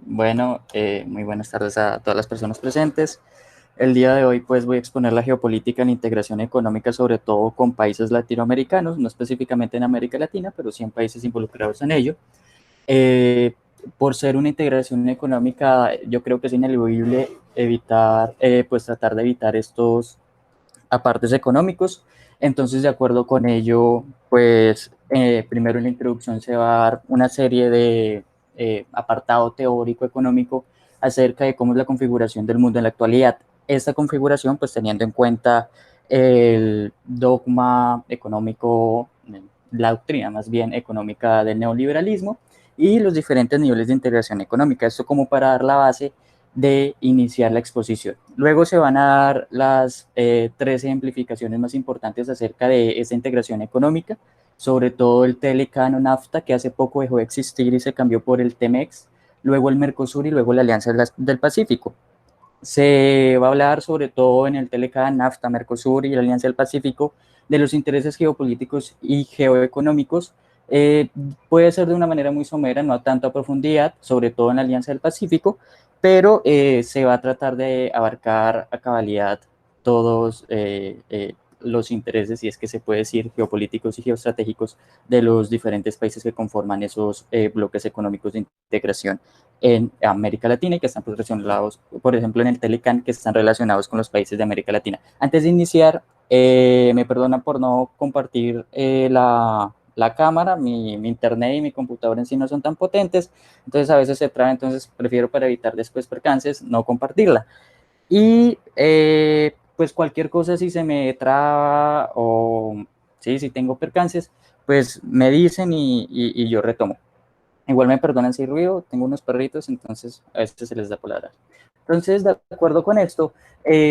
Bueno, muy buenas tardes a todas las personas presentes. El día de hoy pues voy a exponer la geopolítica en integración económica, sobre todo con países latinoamericanos, no específicamente en América Latina, pero sí en países involucrados en ello. Eh, por ser una integración económica, yo creo que es ineludible evitar, pues tratar de evitar estos apartes económicos. Entonces, de acuerdo con ello, pues primero en la introducción se va a dar una serie de apartado teórico económico acerca de cómo es la configuración del mundo en la actualidad. Esta configuración, pues teniendo en cuenta el dogma económico, la doctrina más bien económica del neoliberalismo y los diferentes niveles de integración económica. Esto como para dar la base de iniciar la exposición. Luego se van a dar las tres ejemplificaciones más importantes acerca de esta integración económica, sobre todo el Telecano NAFTA, que hace poco dejó de existir y se cambió por el TEMEX, luego el Mercosur y luego la Alianza del Pacífico. Se va a hablar sobre todo en el Telecan, NAFTA, Mercosur y la Alianza del Pacífico de los intereses geopolíticos y geoeconómicos. Eh, Puede ser de una manera muy somera, no a tanto a profundidad, sobre todo en la Alianza del Pacífico, pero se va a tratar de abarcar a cabalidad todos los intereses, si es que se puede decir, geopolíticos y geoestratégicos de los diferentes países que conforman esos bloques económicos de integración en América Latina y que están pues, relacionados, por ejemplo, en el Telecan, que están relacionados con los países de América Latina. Antes de iniciar, me perdonan por no compartir la cámara, mi internet y mi computadora en sí no son tan potentes, entonces a veces se traba, entonces prefiero para evitar después percances no compartirla. Y pues cualquier cosa si se me traba o sí, si tengo percances, pues me dicen y yo retomo. Igual me perdonan si hay ruido, tengo unos perritos, entonces a veces se les da por ladrar. Entonces, de acuerdo con esto,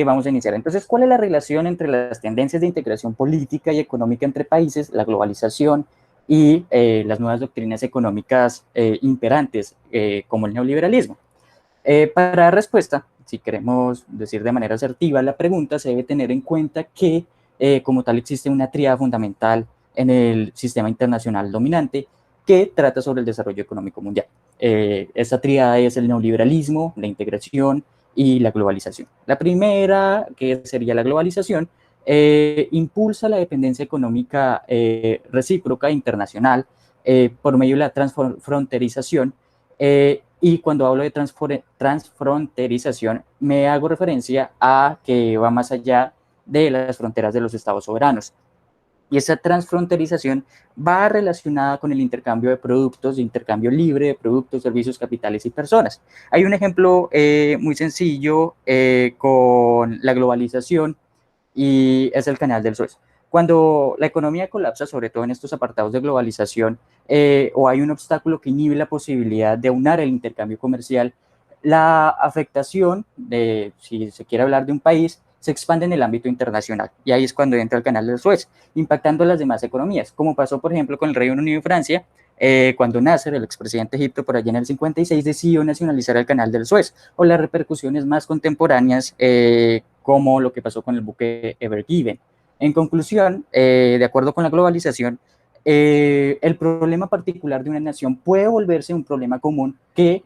vamos a iniciar. Entonces, ¿cuál es la relación entre las tendencias de integración política y económica entre países, la globalización y las nuevas doctrinas económicas imperantes, como el neoliberalismo? Para dar respuesta, si queremos decir de manera asertiva la pregunta, se debe tener en cuenta que como tal existe una tríada fundamental en el sistema internacional dominante que trata sobre el desarrollo económico mundial. Esta tríada es el neoliberalismo, la integración y la globalización. La primera, que sería la globalización, impulsa la dependencia económica recíproca internacional por medio de la transfronterización y cuando hablo de transfronterización, me hago referencia a que va más allá de las fronteras de los estados soberanos. Y esa transfronterización va relacionada con el intercambio de productos, de intercambio libre de productos, servicios, capitales y personas. Hay un ejemplo muy sencillo con la globalización y es el canal del Suez. Cuando la economía colapsa, sobre todo en estos apartados de globalización, o hay un obstáculo que inhibe la posibilidad de aunar el intercambio comercial, la afectación de, si se quiere hablar de un país, se expande en el ámbito internacional. Y ahí es cuando entra el canal del Suez, impactando las demás economías, como pasó, por ejemplo, con el Reino Unido y Francia, cuando Nasser, el expresidente de Egipto, por allá en el 56, decidió nacionalizar el canal del Suez, o las repercusiones más contemporáneas, como lo que pasó con el buque Ever Given. En conclusión, de acuerdo con la globalización, el problema particular de una nación puede volverse un problema común que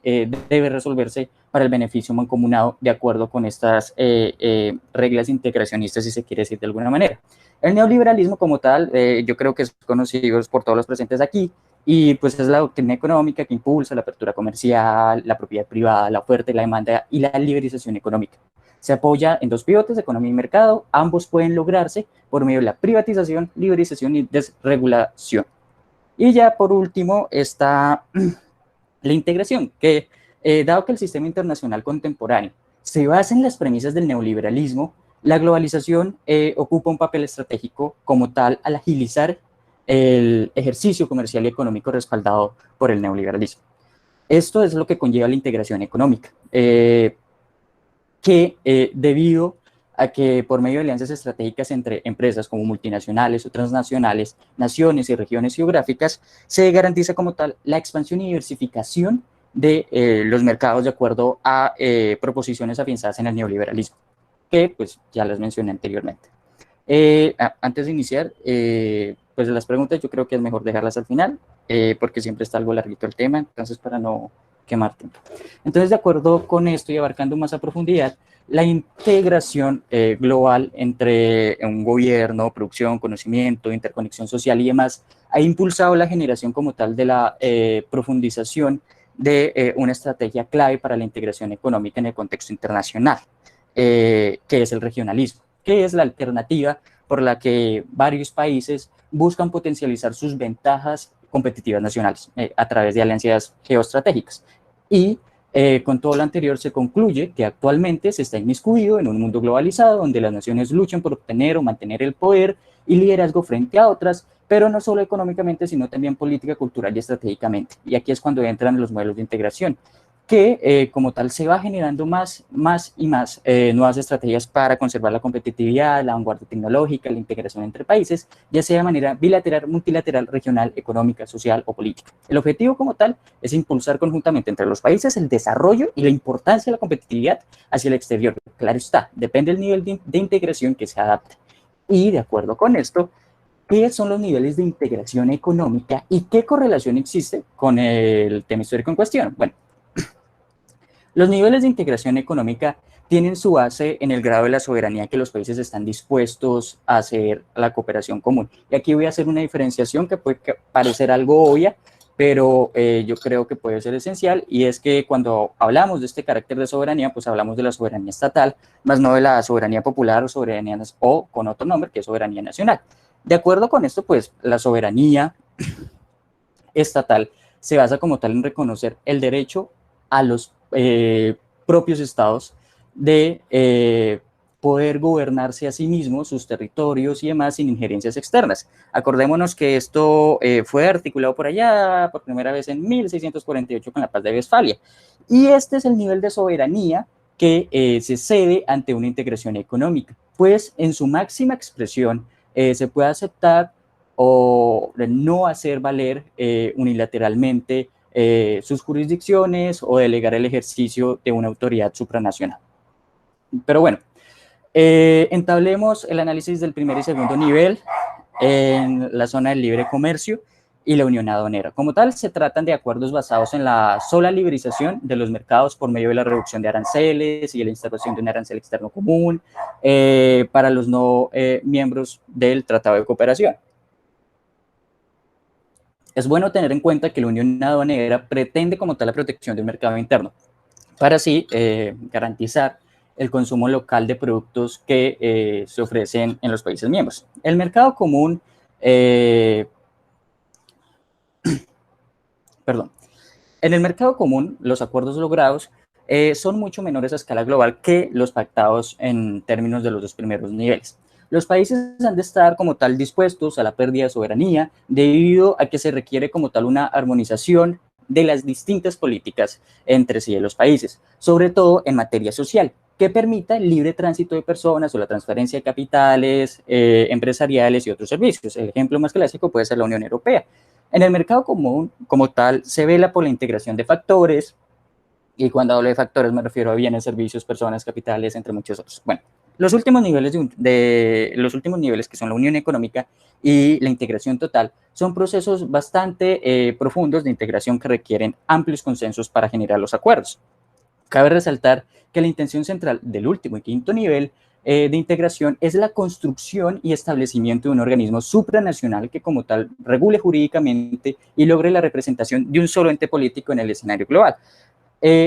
debe resolverse para el beneficio mancomunado de acuerdo con estas reglas integracionistas, si se quiere decir de alguna manera. El neoliberalismo como tal, yo creo que es conocido por todos los presentes aquí, y pues es la doctrina económica que impulsa la apertura comercial, la propiedad privada, la oferta y la demanda y la liberalización económica. Se apoya en dos pivotes, economía y mercado. Ambos pueden lograrse por medio de la privatización, liberalización y desregulación. Y ya por último está la integración, que dado que el sistema internacional contemporáneo se basa en las premisas del neoliberalismo, la globalización ocupa un papel estratégico como tal al agilizar el ejercicio comercial y económico respaldado por el neoliberalismo. Esto es lo que conlleva la integración económica. Que debido a que por medio de alianzas estratégicas entre empresas como multinacionales o transnacionales, naciones y regiones geográficas, se garantiza como tal la expansión y diversificación de los mercados de acuerdo a proposiciones afianzadas en el neoliberalismo, que pues ya las mencioné anteriormente. Antes de iniciar, pues las preguntas yo creo que es mejor dejarlas al final, porque siempre está algo larguito el tema, entonces para no quemar tiempo. Entonces, de acuerdo con esto y abarcando más a profundidad, la integración global entre un gobierno, producción, conocimiento, interconexión social y demás ha impulsado la generación como tal de la profundización de una estrategia clave para la integración económica en el contexto internacional, que es el regionalismo, que es la alternativa por la que varios países buscan potencializar sus ventajas competitivas nacionales a través de alianzas geoestratégicas. Y con todo lo anterior se concluye que actualmente se está inmiscuido en un mundo globalizado donde las naciones luchan por obtener o mantener el poder y liderazgo frente a otras, pero no solo económicamente, sino también política, cultural y estratégicamente. Y aquí es cuando entran los modelos de integración, que como tal se va generando más y más nuevas estrategias para conservar la competitividad, la vanguardia tecnológica, la integración entre países, ya sea de manera bilateral, multilateral, regional, económica, social o política. El objetivo como tal es impulsar conjuntamente entre los países el desarrollo y la importancia de la competitividad hacia el exterior. Claro está, depende del nivel de integración que se adapte. Y de acuerdo con esto, ¿qué son los niveles de integración económica y qué correlación existe con el tema histórico en cuestión? Bueno, los niveles de integración económica tienen su base en el grado de la soberanía que los países están dispuestos a hacer a la cooperación común. Y aquí voy a hacer una diferenciación que puede parecer algo obvia, pero yo creo que puede ser esencial, y es que cuando hablamos de este carácter de soberanía, pues hablamos de la soberanía estatal, más no de la soberanía popular o soberanía, o con otro nombre, que es soberanía nacional. De acuerdo con esto, pues la soberanía estatal se basa como tal en reconocer el derecho a los propios estados de poder gobernarse a sí mismos, sus territorios y demás, sin injerencias externas. Acordémonos que esto fue articulado por allá por primera vez en 1648 con la Paz de Westfalia. Y este es el nivel de soberanía que se cede ante una integración económica, pues en su máxima expresión se puede aceptar o no hacer valer unilateralmente sus jurisdicciones o delegar el ejercicio de una autoridad supranacional. Pero bueno, entablemos el análisis del primer y segundo nivel en la zona del libre comercio y la unión aduanera. Como tal, se tratan de acuerdos basados en la sola liberización de los mercados por medio de la reducción de aranceles y la instauración de un arancel externo común para los no miembros del Tratado de Cooperación. Es bueno tener en cuenta que la unión aduanera pretende como tal la protección del mercado interno, para así garantizar el consumo local de productos que se ofrecen en los países miembros. El mercado común, perdón, en el mercado común los acuerdos logrados son mucho menores a escala global que los pactados en términos de los dos primeros niveles. Los países han de estar como tal dispuestos a la pérdida de soberanía debido a que se requiere como tal una armonización de las distintas políticas entre sí de los países, sobre todo en materia social, que permita el libre tránsito de personas o la transferencia de capitales empresariales y otros servicios. El ejemplo más clásico puede ser la Unión Europea. En el mercado común, como tal, se vela por la integración de factores, y cuando hablo de factores me refiero a bienes, servicios, personas, capitales, entre muchos otros. Bueno, los últimos niveles, los últimos niveles, que son la unión económica y la integración total, son procesos bastante profundos de integración que requieren amplios consensos para generar los acuerdos. Cabe resaltar que la intención central del último y quinto nivel de integración es la construcción y establecimiento de un organismo supranacional que como tal regule jurídicamente y logre la representación de un solo ente político en el escenario global.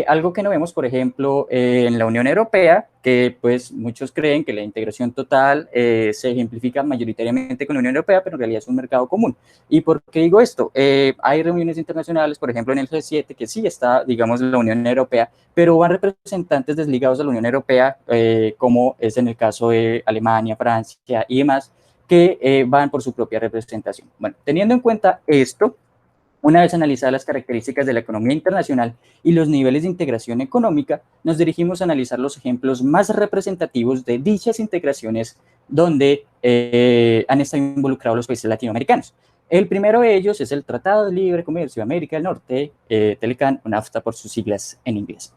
Algo que no vemos, por ejemplo, en la Unión Europea, que pues muchos creen que la integración total se ejemplifica mayoritariamente con la Unión Europea, pero en realidad es un mercado común. ¿Y por qué digo esto? Hay reuniones internacionales, por ejemplo, en el G7, que sí está, digamos, la Unión Europea, pero van representantes desligados de la Unión Europea, como es en el caso de Alemania, Francia y demás, que van por su propia representación. Bueno, teniendo en cuenta esto, una vez analizadas las características de la economía internacional y los niveles de integración económica, nos dirigimos a analizar los ejemplos más representativos de dichas integraciones donde han estado involucrados los países latinoamericanos. El primero de ellos es el Tratado de Libre Comercio de América del Norte, TELCAN, o NAFTA por sus siglas en inglés.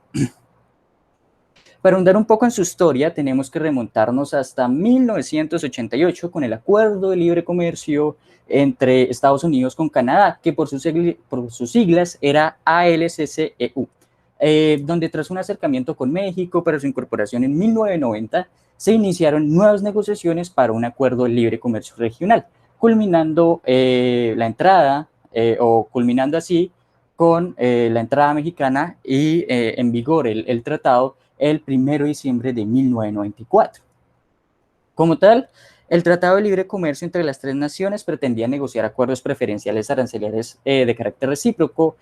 Para ahondar un poco en su historia, tenemos que remontarnos hasta 1988 con el Acuerdo de Libre Comercio entre Estados Unidos con Canadá, que por sus siglas era ALCCEU, donde tras un acercamiento con México para su incorporación en 1990, se iniciaron nuevas negociaciones para un acuerdo de libre comercio regional, culminando la entrada, o culminando así con la entrada mexicana y en vigor el tratado el 1 de diciembre de 1994. Como tal, el Tratado de Libre Comercio entre las tres naciones pretendía negociar acuerdos preferenciales arancelarios de carácter recíproco,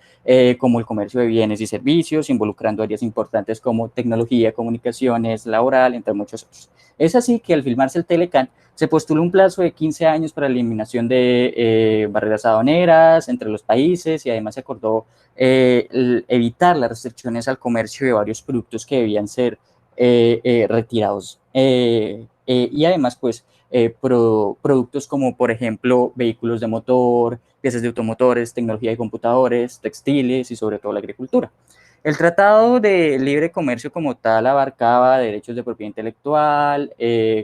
como el comercio de bienes y servicios, involucrando áreas importantes como tecnología, comunicaciones, laboral, entre muchos otros. Es así que al firmarse el Telecán, se postuló un plazo de 15 años para la eliminación de barreras aduaneras entre los países y además se acordó evitar las restricciones al comercio de varios productos que debían ser retirados. Y además, pues, productos como, por ejemplo, vehículos de motor, piezas de automotores, tecnología de computadores, textiles y sobre todo la agricultura. El Tratado de Libre Comercio como tal abarcaba derechos de propiedad intelectual,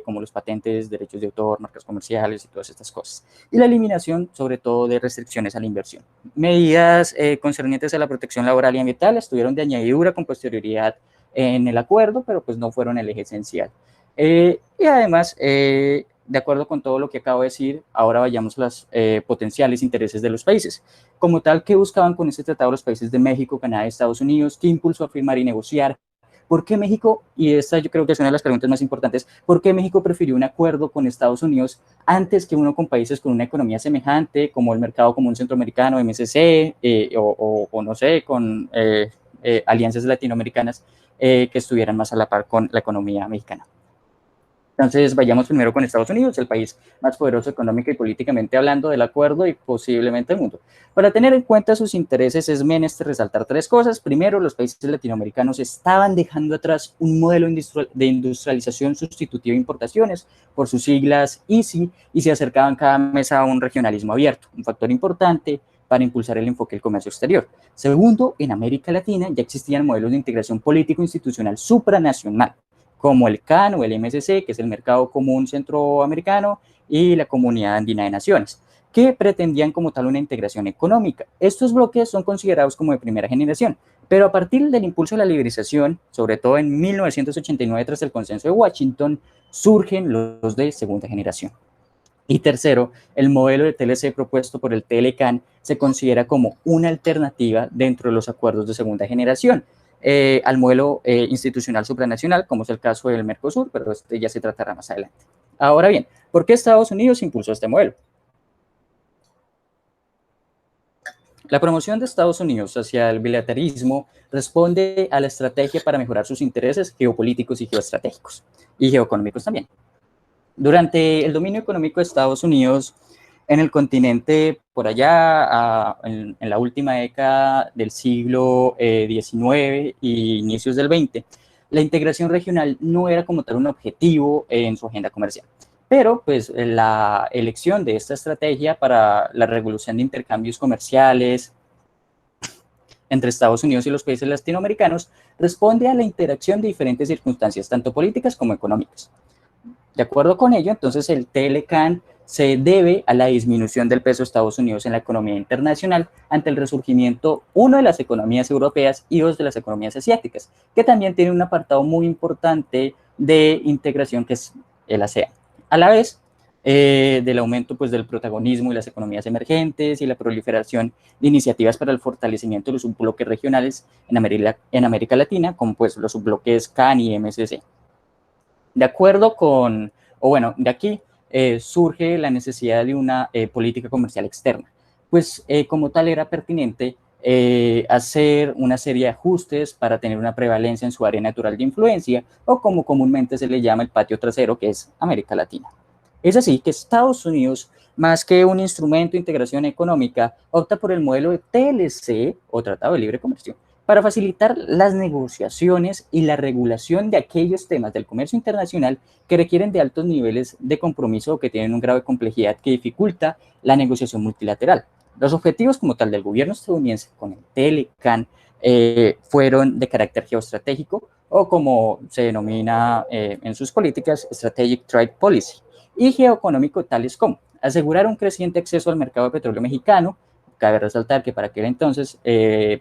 como los patentes, derechos de autor, marcas comerciales y todas estas cosas. Y la eliminación, sobre todo, de restricciones a la inversión. Medidas concernientes a la protección laboral y ambiental estuvieron de añadidura con posterioridad en el acuerdo, pero pues no fueron el eje esencial. Y además, de acuerdo con todo lo que acabo de decir, ahora vayamos a los potenciales intereses de los países. Como tal, ¿qué buscaban con este tratado los países de México, Canadá y Estados Unidos? ¿Qué impulsó a firmar y negociar? ¿Por qué México, y esta yo creo que es una de las preguntas más importantes, por qué México prefirió un acuerdo con Estados Unidos antes que uno con países con una economía semejante, como el Mercado Común Centroamericano, MSC, o no sé, con alianzas latinoamericanas que estuvieran más a la par con la economía mexicana? Entonces, vayamos primero con Estados Unidos, el país más poderoso económica y políticamente hablando del acuerdo y posiblemente del mundo. Para tener en cuenta sus intereses es menester resaltar tres cosas. Primero, los países latinoamericanos estaban dejando atrás un modelo de industrialización sustitutiva de importaciones, por sus siglas ISI, y se acercaban cada mes a un regionalismo abierto, un factor importante para impulsar el enfoque del comercio exterior. Segundo, en América Latina ya existían modelos de integración político-institucional supranacional, como el CAN o el MSC, que es el Mercado Común Centroamericano, y la Comunidad Andina de Naciones, que pretendían como tal una integración económica. Estos bloques son considerados como de primera generación, pero a partir del impulso de la liberalización, sobre todo en 1989 tras el Consenso de Washington, surgen los de segunda generación. Y tercero, el modelo de TLC propuesto por el Telecán se considera como una alternativa dentro de los acuerdos de segunda generación al modelo institucional supranacional, como es el caso del Mercosur, pero este ya se tratará más adelante. Ahora bien, ¿por qué Estados Unidos impulsó este modelo? La promoción de Estados Unidos hacia el bilateralismo responde a la estrategia para mejorar sus intereses geopolíticos y geoestratégicos, y geoeconómicos también. Durante el dominio económico de Estados Unidos en el continente, por allá en la última década del siglo XIX y inicios del XX, la integración regional no era como tal un objetivo en su agenda comercial. Pero pues la elección de esta estrategia para la regulación de intercambios comerciales entre Estados Unidos y los países latinoamericanos responde a la interacción de diferentes circunstancias, tanto políticas como económicas. De acuerdo con ello, entonces el Telecán se debe a la disminución del peso de Estados Unidos en la economía internacional ante el resurgimiento, uno, de las economías europeas y dos, de las economías asiáticas, que también tiene un apartado muy importante de integración que es el ASEAN. A la vez del aumento pues, del protagonismo y las economías emergentes y la proliferación de iniciativas para el fortalecimiento de los subbloques regionales en América Latina, como pues los subbloques CAN y MSC. De acuerdo con, o bueno, de aquí surge la necesidad de una política comercial externa, pues como tal era pertinente hacer una serie de ajustes para tener una prevalencia en su área natural de influencia, o como comúnmente se le llama el patio trasero, que es América Latina. Es así que Estados Unidos, más que un instrumento de integración económica, opta por el modelo de TLC o Tratado de Libre Comercio, para facilitar las negociaciones y la regulación de aquellos temas del comercio internacional que requieren de altos niveles de compromiso o que tienen un grado de complejidad que dificulta la negociación multilateral. Los objetivos como tal del gobierno estadounidense con el Telecán fueron de carácter geoestratégico o como se denomina en sus políticas, Strategic Trade Policy, y geoeconómico, tales como asegurar un creciente acceso al mercado de petróleo mexicano. Cabe resaltar que para aquel entonces,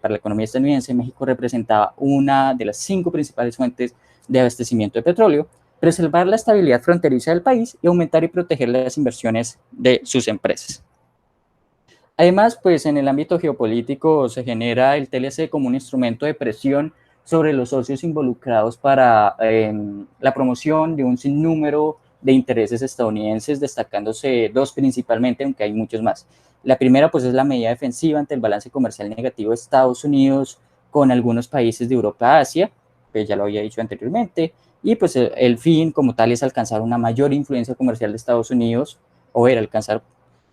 para la economía estadounidense, México representaba una de las 5 principales fuentes de abastecimiento de petróleo, preservar la estabilidad fronteriza del país y aumentar y proteger las inversiones de sus empresas. Además, pues en el ámbito geopolítico se genera el TLC como un instrumento de presión sobre los socios involucrados para la promoción de un sinnúmero de intereses estadounidenses, destacándose 2 principalmente, aunque hay muchos más. La primera, pues, es la medida defensiva ante el balance comercial negativo de Estados Unidos con algunos países de Europa y Asia, que ya lo había dicho anteriormente, y pues el fin como tal es alcanzar una mayor influencia comercial de Estados Unidos, o era alcanzar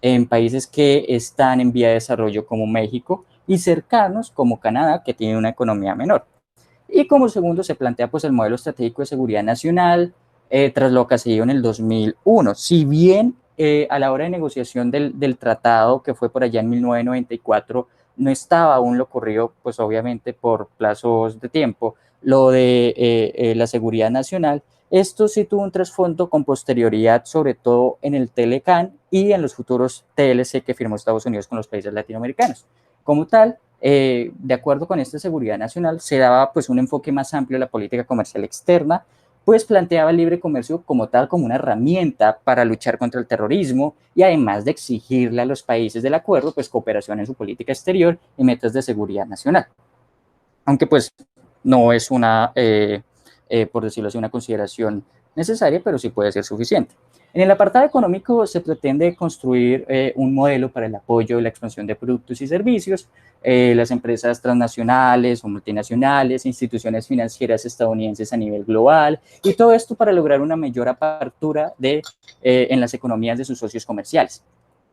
en países que están en vía de desarrollo como México y cercanos como Canadá, que tiene una economía menor. Y como segundo se plantea pues el modelo estratégico de seguridad nacional, tras lo que se dio en el 2001. Si bien a la hora de negociación del tratado, que fue por allá en 1994, no estaba aún lo ocurrido, pues obviamente por plazos de tiempo, lo de la seguridad nacional, esto sí tuvo un trasfondo con posterioridad, sobre todo en el TLCAN y en los futuros TLC que firmó Estados Unidos con los países latinoamericanos. Como tal, de acuerdo con esta seguridad nacional, se daba pues un enfoque más amplio a la política comercial externa, pues planteaba el libre comercio como tal, como una herramienta para luchar contra el terrorismo y además de exigirle a los países del acuerdo pues cooperación en su política exterior y metas de seguridad nacional. Aunque pues no es una, por decirlo así, una consideración necesaria, pero sí puede ser suficiente. En el apartado económico se pretende construir un modelo para el apoyo y la expansión de productos y servicios. Las empresas transnacionales o multinacionales, instituciones financieras estadounidenses a nivel global, y todo esto para lograr una mayor apertura en las economías de sus socios comerciales.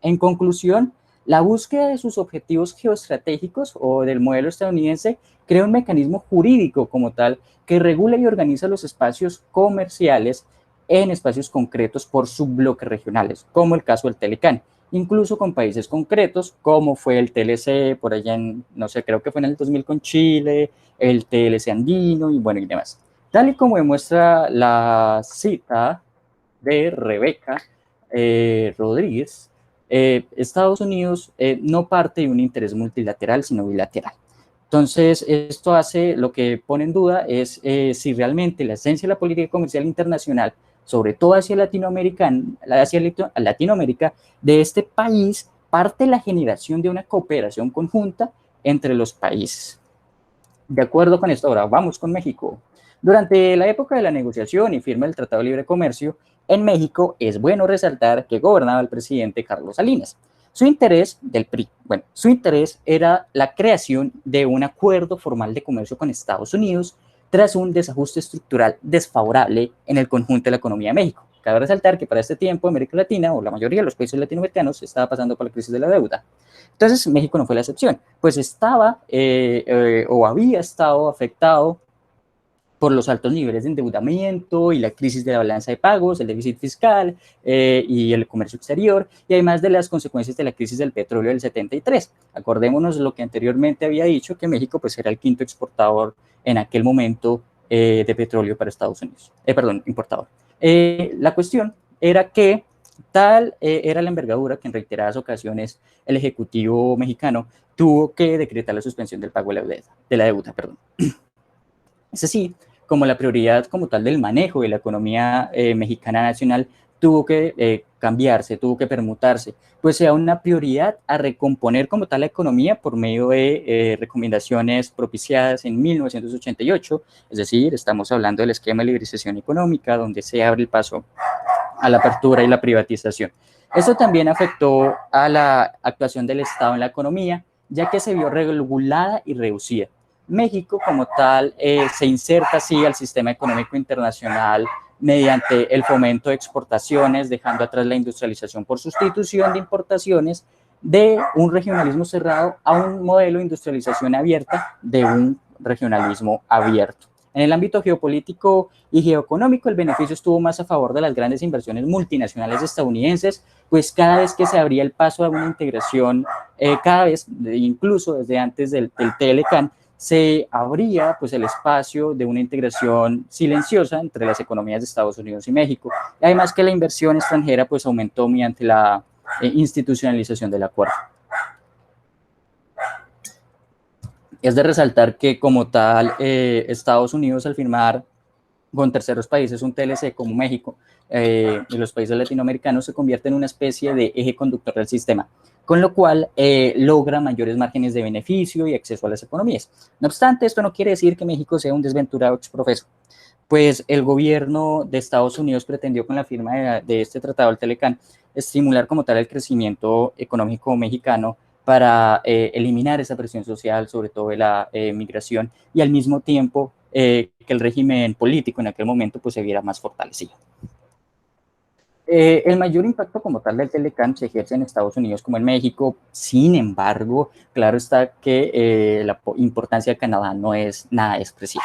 En conclusión, la búsqueda de sus objetivos geoestratégicos o del modelo estadounidense crea un mecanismo jurídico como tal que regula y organiza los espacios comerciales en espacios concretos por subbloques regionales, como el caso del Telecan, incluso con países concretos, como fue el TLC por allá en, no sé, creo que fue en el 2000 con Chile, el TLC andino y bueno, y demás. Tal y como demuestra la cita de Rebeca Rodríguez, Estados Unidos no parte de un interés multilateral, sino bilateral. Entonces, esto hace, lo que pone en duda es si realmente la esencia de la política comercial internacional, sobre todo hacia Latinoamérica, de este país, parte de la generación de una cooperación conjunta entre los países. De acuerdo con esto, ahora vamos con México. Durante la época de la negociación y firma del Tratado de Libre Comercio, en México es bueno resaltar que gobernaba el presidente Carlos Salinas. Su interés del PRI, bueno, su interés era la creación de un acuerdo formal de comercio con Estados Unidos tras un desajuste estructural desfavorable en el conjunto de la economía de México. Cabe resaltar que para este tiempo América Latina, o la mayoría de los países latinoamericanos, estaba pasando por la crisis de la deuda. Entonces México no fue la excepción, pues estaba o había estado afectado por los altos niveles de endeudamiento y la crisis de la balanza de pagos, el déficit fiscal y el comercio exterior, y además de las consecuencias de la crisis del petróleo del 73. Acordémonos lo que anteriormente había dicho, que México pues era el quinto exportador en aquel momento de petróleo para Estados Unidos, perdón, importador. La cuestión era que tal era la envergadura que en reiteradas ocasiones el Ejecutivo mexicano tuvo que decretar la suspensión del pago de la deuda. Perdón. Es así como la prioridad como tal del manejo de la economía mexicana nacional tuvo que cambiarse, tuvo que permutarse, pues sea una prioridad a recomponer como tal la economía por medio de recomendaciones propiciadas en 1988, es decir, estamos hablando del esquema de liberalización económica, donde se abre el paso a la apertura y la privatización. Esto también afectó a la actuación del Estado en la economía, ya que se vio regulada y reducida. México como tal se inserta así al sistema económico internacional mediante el fomento de exportaciones, dejando atrás la industrialización por sustitución de importaciones, de un regionalismo cerrado a un modelo de industrialización abierta, de un regionalismo abierto. En el ámbito geopolítico y geoeconómico, el beneficio estuvo más a favor de las grandes inversiones multinacionales estadounidenses, pues cada vez que se abría el paso a una integración, cada vez, incluso desde antes del TLCAN, se abría pues el espacio de una integración silenciosa entre las economías de Estados Unidos y México. Y además que la inversión extranjera pues aumentó mediante la institucionalización del acuerdo. Es de resaltar que como tal, Estados Unidos al firmar con terceros países un TLC como México y los países latinoamericanos se convierte en una especie de eje conductor del sistema, con lo cual logra mayores márgenes de beneficio y acceso a las economías. No obstante, esto no quiere decir que México sea un desventurado exprofeso, pues el gobierno de Estados Unidos pretendió con la firma de este tratado, el Telecán, estimular como tal el crecimiento económico mexicano para eliminar esa presión social, sobre todo de la migración, y al mismo tiempo que el régimen político en aquel momento pues se viera más fortalecido. El mayor impacto como tal del Telecán se ejerce en Estados Unidos como en México. Sin embargo, claro está que la importancia de Canadá no es nada expresiva.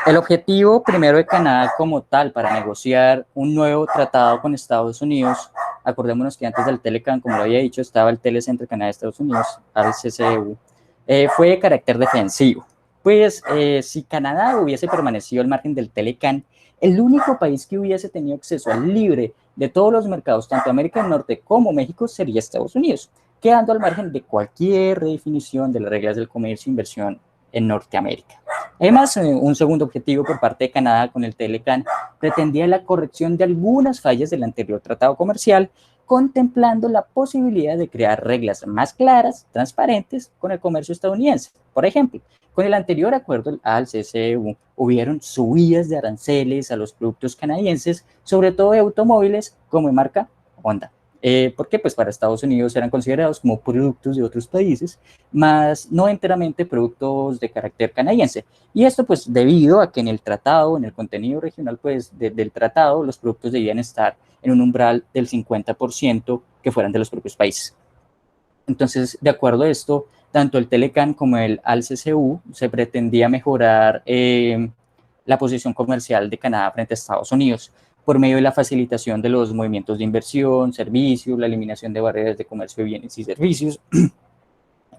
El objetivo primero de Canadá como tal para negociar un nuevo tratado con Estados Unidos, acordémonos que antes del Telecán, como lo había dicho, estaba el TLC entre Canadá y Estados Unidos, ALCCEU, fue de carácter defensivo. Pues si Canadá hubiese permanecido al margen del Telecán, el único país que hubiese tenido acceso al libre de todos los mercados, tanto América del Norte como México, sería Estados Unidos, quedando al margen de cualquier redefinición de las reglas del comercio e inversión en Norteamérica. Además, un segundo objetivo por parte de Canadá con el Telecán pretendía la corrección de algunas fallas del anterior tratado comercial, contemplando la posibilidad de crear reglas más claras, transparentes con el comercio estadounidense. Por ejemplo, con el anterior acuerdo al CCU hubieron subidas de aranceles a los productos canadienses, sobre todo de automóviles como de marca Honda. Porque pues para Estados Unidos eran considerados como productos de otros países, más no enteramente productos de carácter canadiense. Y esto pues debido a que en el tratado, en el contenido regional pues del tratado, los productos debían estar en un umbral del 50% que fueran de los propios países. Entonces, de acuerdo a esto, tanto el Telecán como el ALCCU se pretendía mejorar la posición comercial de Canadá frente a Estados Unidos por medio de la facilitación de los movimientos de inversión, servicios, la eliminación de barreras de comercio de bienes y servicios,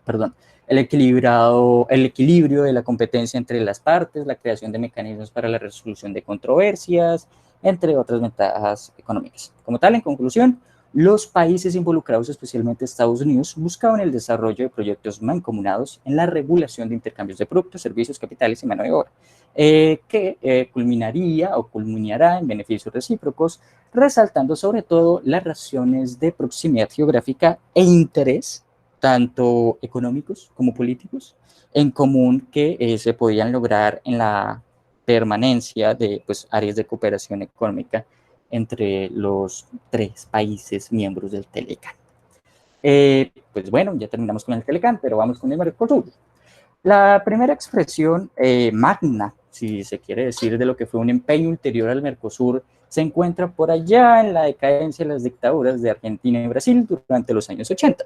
perdón, el equilibrio de la competencia entre las partes, la creación de mecanismos para la resolución de controversias, entre otras ventajas económicas. Como tal, en conclusión, los países involucrados, especialmente Estados Unidos, buscaban el desarrollo de proyectos mancomunados en la regulación de intercambios de productos, servicios, capitales y mano de obra, que culminaría o culminará en beneficios recíprocos, resaltando sobre todo las razones de proximidad geográfica e interés, tanto económicos como políticos, en común que se podían lograr en la permanencia de pues, áreas de cooperación económica entre los tres países miembros del Telecán. Pues bueno, ya terminamos con el Telecán, pero vamos con el Mercosur. La primera expresión magna, si se quiere decir, de lo que fue un empeño ulterior al Mercosur, se encuentra por allá en la decadencia de las dictaduras de Argentina y Brasil durante los años 80,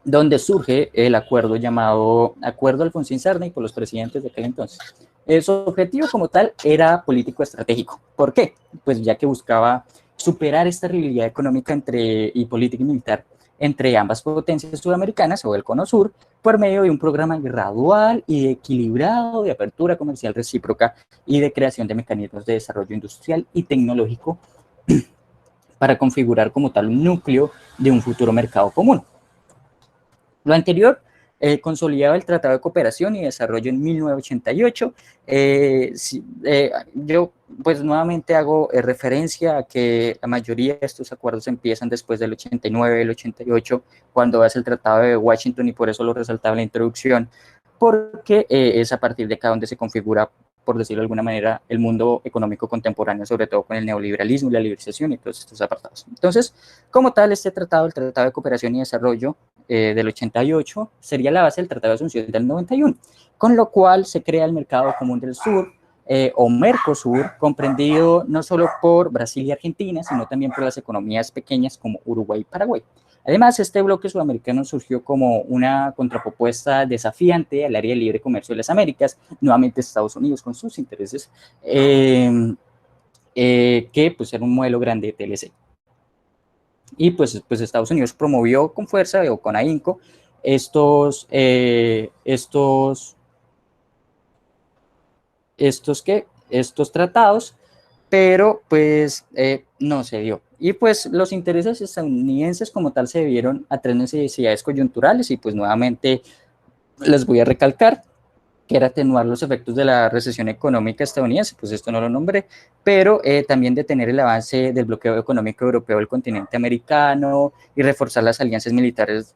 donde surge el acuerdo llamado Acuerdo Alfonsín-Sarney por los presidentes de aquel entonces. Su objetivo como tal era político-estratégico. ¿Por qué? Pues ya que buscaba superar esta rivalidad económica y política y militar entre ambas potencias sudamericanas o el Cono Sur por medio de un programa gradual y equilibrado de apertura comercial recíproca y de creación de mecanismos de desarrollo industrial y tecnológico para configurar como tal un núcleo de un futuro mercado común. Lo anterior consolidaba el Tratado de Cooperación y Desarrollo en 1988. Yo pues nuevamente hago referencia a que la mayoría de estos acuerdos empiezan después del 89, el 88, cuando hace el Tratado de Washington, y por eso lo resaltaba en la introducción, porque es a partir de acá donde se configura, por decirlo de alguna manera, el mundo económico contemporáneo, sobre todo con el neoliberalismo y la liberalización y todos estos apartados. Entonces, como tal, este tratado, el Tratado de Cooperación y Desarrollo del 88, sería la base del Tratado de Asunción del 91, con lo cual se crea el Mercado Común del Sur, o Mercosur, comprendido no solo por Brasil y Argentina, sino también por las economías pequeñas como Uruguay y Paraguay. Además, este bloque sudamericano surgió como una contrapropuesta desafiante al área de libre comercio de las Américas, nuevamente Estados Unidos con sus intereses, que pues era un modelo grande de TLC. Y pues Estados Unidos promovió con fuerza o con ahínco estos tratados, pero pues no se dio. Y pues los intereses estadounidenses como tal se debieron a tres necesidades coyunturales y pues nuevamente les voy a recalcar que era atenuar los efectos de la recesión económica estadounidense, pues esto no lo nombré, pero también detener el avance del bloqueo económico europeo del continente americano y reforzar las alianzas militares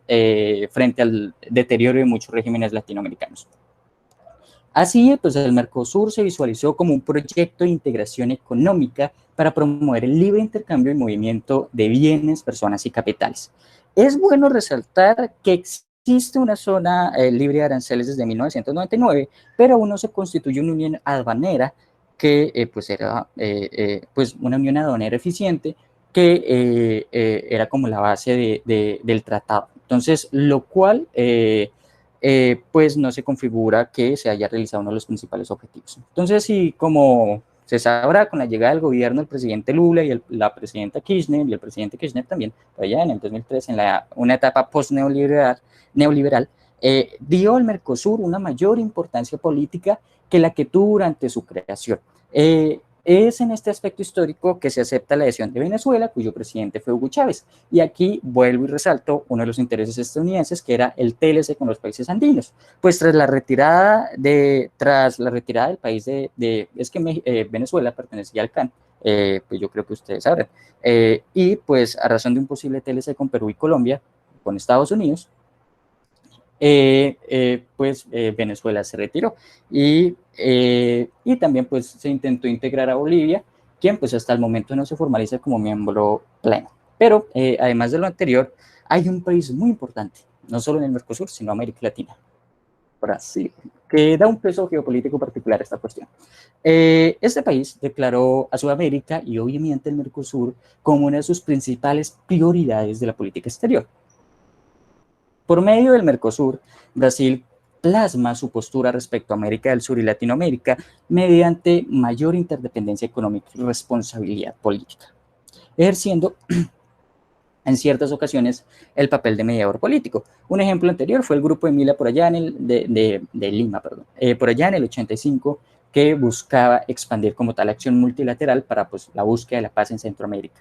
frente al deterioro de muchos regímenes latinoamericanos. Así, pues el Mercosur se visualizó como un proyecto de integración económica para promover el libre intercambio y movimiento de bienes, personas y capitales. Es bueno resaltar que existe una zona libre de aranceles desde 1999, pero aún no se constituye una unión aduanera que pues era pues una unión aduanera eficiente que era como la base del tratado. Entonces, lo cual pues no se configura que se haya realizado uno de los principales objetivos. Entonces, sí, como se sabrá, con la llegada del gobierno del presidente Lula y la presidenta Kirchner, y el presidente Kirchner también, allá en el 2003, en una etapa post-neoliberal, dio al Mercosur una mayor importancia política que la que tuvo durante su creación. Es en este aspecto histórico que se acepta la adhesión de Venezuela, cuyo presidente fue Hugo Chávez. Y aquí vuelvo y resalto uno de los intereses estadounidenses, que era el TLC con los países andinos. Pues tras la retirada del país es que Venezuela pertenecía al CAN, pues yo creo que ustedes sabrán. Y pues a razón de un posible TLC con Perú y Colombia, con Estados Unidos, Venezuela se retiró y también pues se intentó integrar a Bolivia, quien pues hasta el momento no se formaliza como miembro pleno. Pero además de lo anterior, hay un país muy importante, no solo en el Mercosur, sino en América Latina, Brasil, que da un peso geopolítico particular a esta cuestión. Este país declaró a Sudamérica y obviamente el Mercosur como una de sus principales prioridades de la política exterior. Por medio del Mercosur, Brasil plasma su postura respecto a América del Sur y Latinoamérica mediante mayor interdependencia económica y responsabilidad política, ejerciendo en ciertas ocasiones el papel de mediador político. Un ejemplo anterior fue el grupo de Mila por allá de Lima, por allá en el 85, que buscaba expandir como tal acción multilateral para pues, la búsqueda de la paz en Centroamérica.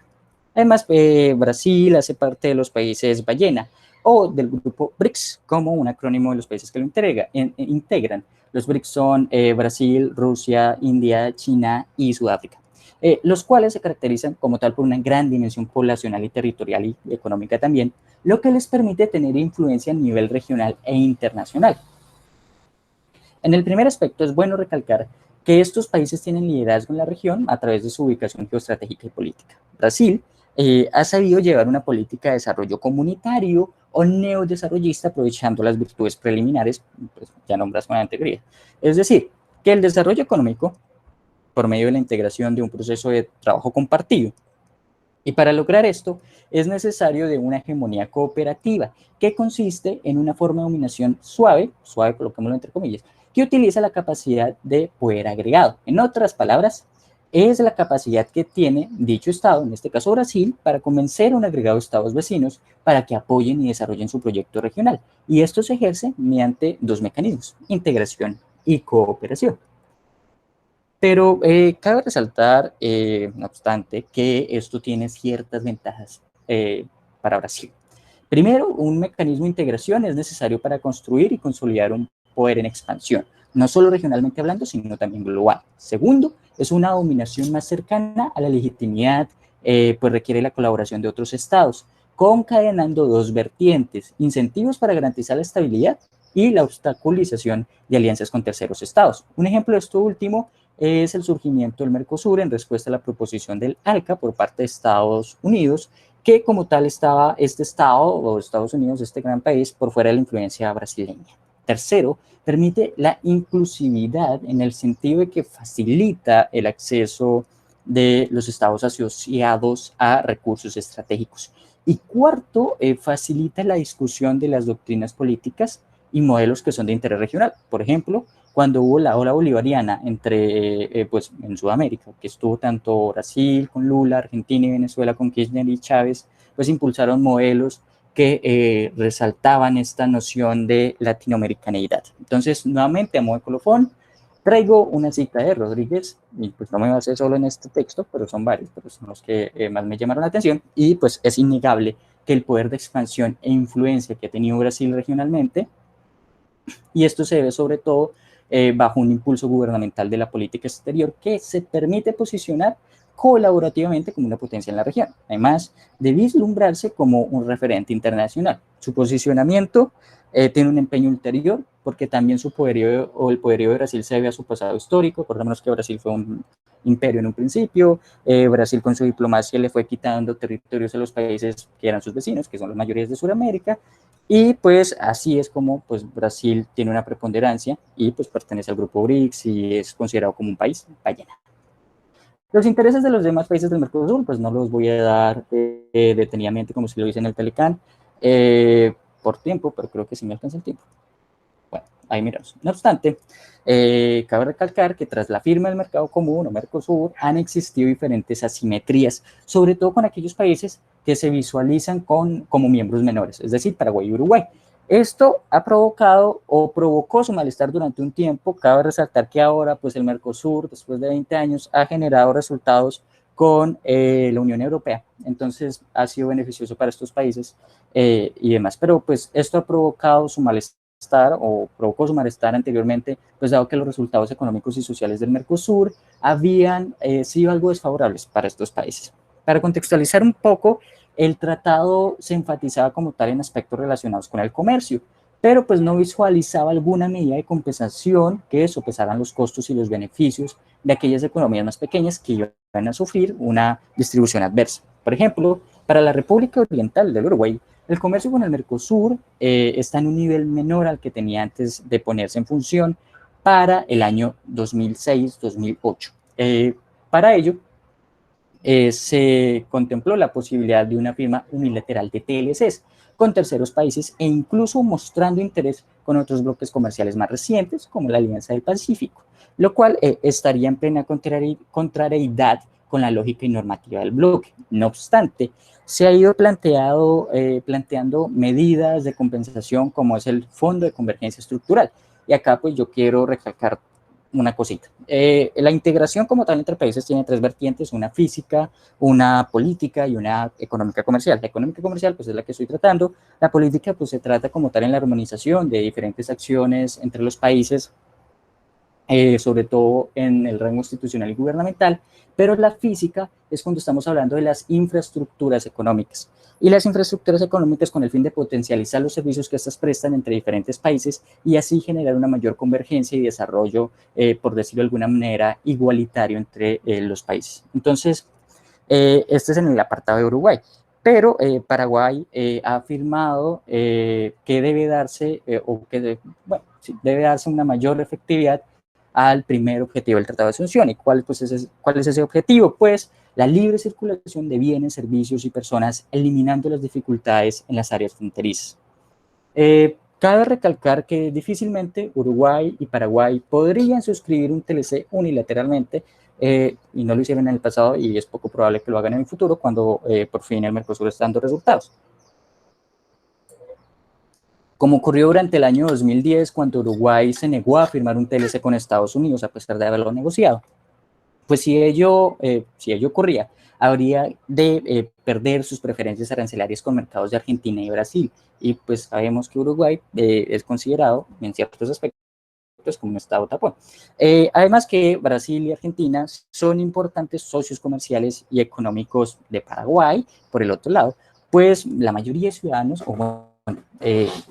Además, Brasil hace parte de los países ballena o del grupo BRICS, como un acrónimo de los países que lo integran. Los BRICS son Brasil, Rusia, India, China y Sudáfrica, los cuales se caracterizan como tal por una gran dimensión poblacional y territorial y económica también, lo que les permite tener influencia a nivel regional e internacional. En el primer aspecto es bueno recalcar que estos países tienen liderazgo en la región a través de su ubicación geoestratégica y política. Brasil ha sabido llevar una política de desarrollo comunitario o neodesarrollista aprovechando las virtudes preliminares, pues, ya nombradas con anterioridad. Es decir, que el desarrollo económico, por medio de la integración de un proceso de trabajo compartido, y para lograr esto es necesario de una hegemonía cooperativa que consiste en una forma de dominación suave, coloquémoslo entre comillas, que utiliza la capacidad de poder agregado. En otras palabras, es la capacidad que tiene dicho Estado, en este caso Brasil, para convencer a un agregado de Estados vecinos para que apoyen y desarrollen su proyecto regional. Y esto se ejerce mediante dos mecanismos, integración y cooperación. Pero cabe resaltar, no obstante, que esto tiene ciertas ventajas para Brasil. Primero, un mecanismo de integración es necesario para construir y consolidar un poder en expansión, no solo regionalmente hablando, sino también global. Segundo, es una dominación más cercana a la legitimidad, pues requiere la colaboración de otros estados, concadenando dos vertientes, incentivos para garantizar la estabilidad y la obstaculización de alianzas con terceros estados. Un ejemplo de esto último es el surgimiento del Mercosur en respuesta a la proposición del ALCA por parte de Estados Unidos, que como tal estaba este Estado, o Estados Unidos, este gran país, por fuera de la influencia brasileña. Tercero, permite la inclusividad en el sentido de que facilita el acceso de los estados asociados a recursos estratégicos. Y cuarto, facilita la discusión de las doctrinas políticas y modelos que son de interés regional. Por ejemplo, cuando hubo la ola bolivariana pues en Sudamérica, que estuvo tanto Brasil con Lula, Argentina y Venezuela con Kirchner y Chávez, pues impulsaron modelos que resaltaban esta noción de latinoamericanidad. Entonces, nuevamente, a modo de colofón, traigo una cita de Rodríguez, y pues no me basé solo en este texto, pero son varios, pero son los que más me llamaron la atención, y pues es innegable que el poder de expansión e influencia que ha tenido Brasil regionalmente, y esto se debe sobre todo bajo un impulso gubernamental de la política exterior que se permite posicionar colaborativamente como una potencia en la región, además de vislumbrarse como un referente internacional. Su posicionamiento tiene un empeño ulterior, porque también su poderío o el poderío de Brasil se debe a su pasado histórico, por lo menos que Brasil fue un imperio en un principio, Brasil con su diplomacia le fue quitando territorios a los países que eran sus vecinos, que son las mayorías de Sudamérica, y pues así es como pues, Brasil tiene una preponderancia y pues pertenece al grupo BRICS y es considerado como un país ballena. Los intereses de los demás países del Mercosur, pues no los voy a dar detenidamente como si lo hice en el Telecán por tiempo, pero creo que sí me alcanza el tiempo. Bueno, ahí miramos. No obstante, cabe recalcar que tras la firma del Mercado Común o Mercosur han existido diferentes asimetrías, sobre todo con aquellos países que se visualizan como miembros menores, es decir, Paraguay y Uruguay. Esto ha provocado o provocó su malestar durante un tiempo. Cabe resaltar que ahora, pues el Mercosur, después de 20 años, ha generado resultados con la Unión Europea. Entonces, ha sido beneficioso para estos países y demás. Pero, pues, esto ha provocado su malestar o provocó su malestar anteriormente, pues dado que los resultados económicos y sociales del Mercosur habían sido algo desfavorables para estos países. Para contextualizar un poco, el tratado se enfatizaba como tal en aspectos relacionados con el comercio, pero pues no visualizaba alguna medida de compensación que sopesaran los costos y los beneficios de aquellas economías más pequeñas que iban a sufrir una distribución adversa. Por ejemplo, para la República Oriental del Uruguay, el comercio con el Mercosur está en un nivel menor al que tenía antes de ponerse en función para el año 2006-2008. Para ello, se contempló la posibilidad de una firma unilateral de TLCs con terceros países e incluso mostrando interés con otros bloques comerciales más recientes, como la Alianza del Pacífico, lo cual estaría en plena contrariedad con la lógica y normativa del bloque. No obstante, se ha ido planteando medidas de compensación como es el Fondo de Convergencia Estructural. Y acá pues yo quiero recalcar una cosita. La integración como tal entre países tiene tres vertientes, una física, una política y una económica comercial. La económica comercial pues es la que estoy tratando, la política pues se trata como tal en la armonización de diferentes acciones entre los países, sobre todo en el rango institucional y gubernamental, pero la física es cuando estamos hablando de las infraestructuras económicas. Y las infraestructuras económicas con el fin de potencializar los servicios que estas prestan entre diferentes países y así generar una mayor convergencia y desarrollo, por decirlo de alguna manera, igualitario entre los países. Entonces, este es en el apartado de Uruguay. Pero Paraguay ha afirmado que debe darse, debe darse una mayor efectividad al primer objetivo del Tratado de Asunción. ¿Y cuál es ese objetivo? Pues la libre circulación de bienes, servicios y personas, eliminando las dificultades en las áreas fronterizas. Cabe recalcar que difícilmente Uruguay y Paraguay podrían suscribir un TLC unilateralmente, y no lo hicieron en el pasado y es poco probable que lo hagan en el futuro cuando por fin el Mercosur está dando resultados. Como ocurrió durante el año 2010 cuando Uruguay se negó a firmar un TLC con Estados Unidos a pesar de haberlo negociado. Pues si ello ocurría, habría de perder sus preferencias arancelarias con mercados de Argentina y Brasil. Y pues sabemos que Uruguay es considerado en ciertos aspectos como un estado tapón. Además que Brasil y Argentina son importantes socios comerciales y económicos de Paraguay, por el otro lado, pues la mayoría de ciudadanos, o bueno,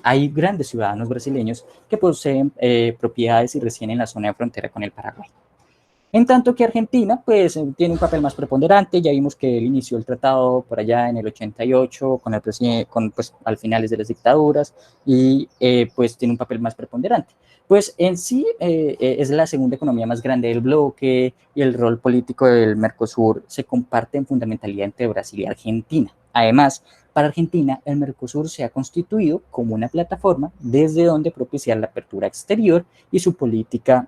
hay grandes ciudadanos brasileños que poseen propiedades y residen en la zona de frontera con el Paraguay. En tanto que Argentina, pues, tiene un papel más preponderante. Ya vimos que él inició el tratado por allá en el 88 con el presidente, pues, al finales de las dictaduras y, pues, tiene un papel más preponderante. Pues, en sí, es la segunda economía más grande del bloque y el rol político del Mercosur se comparte en fundamentalidad entre Brasil y Argentina. Además, para Argentina, el Mercosur se ha constituido como una plataforma desde donde propiciar la apertura exterior y su política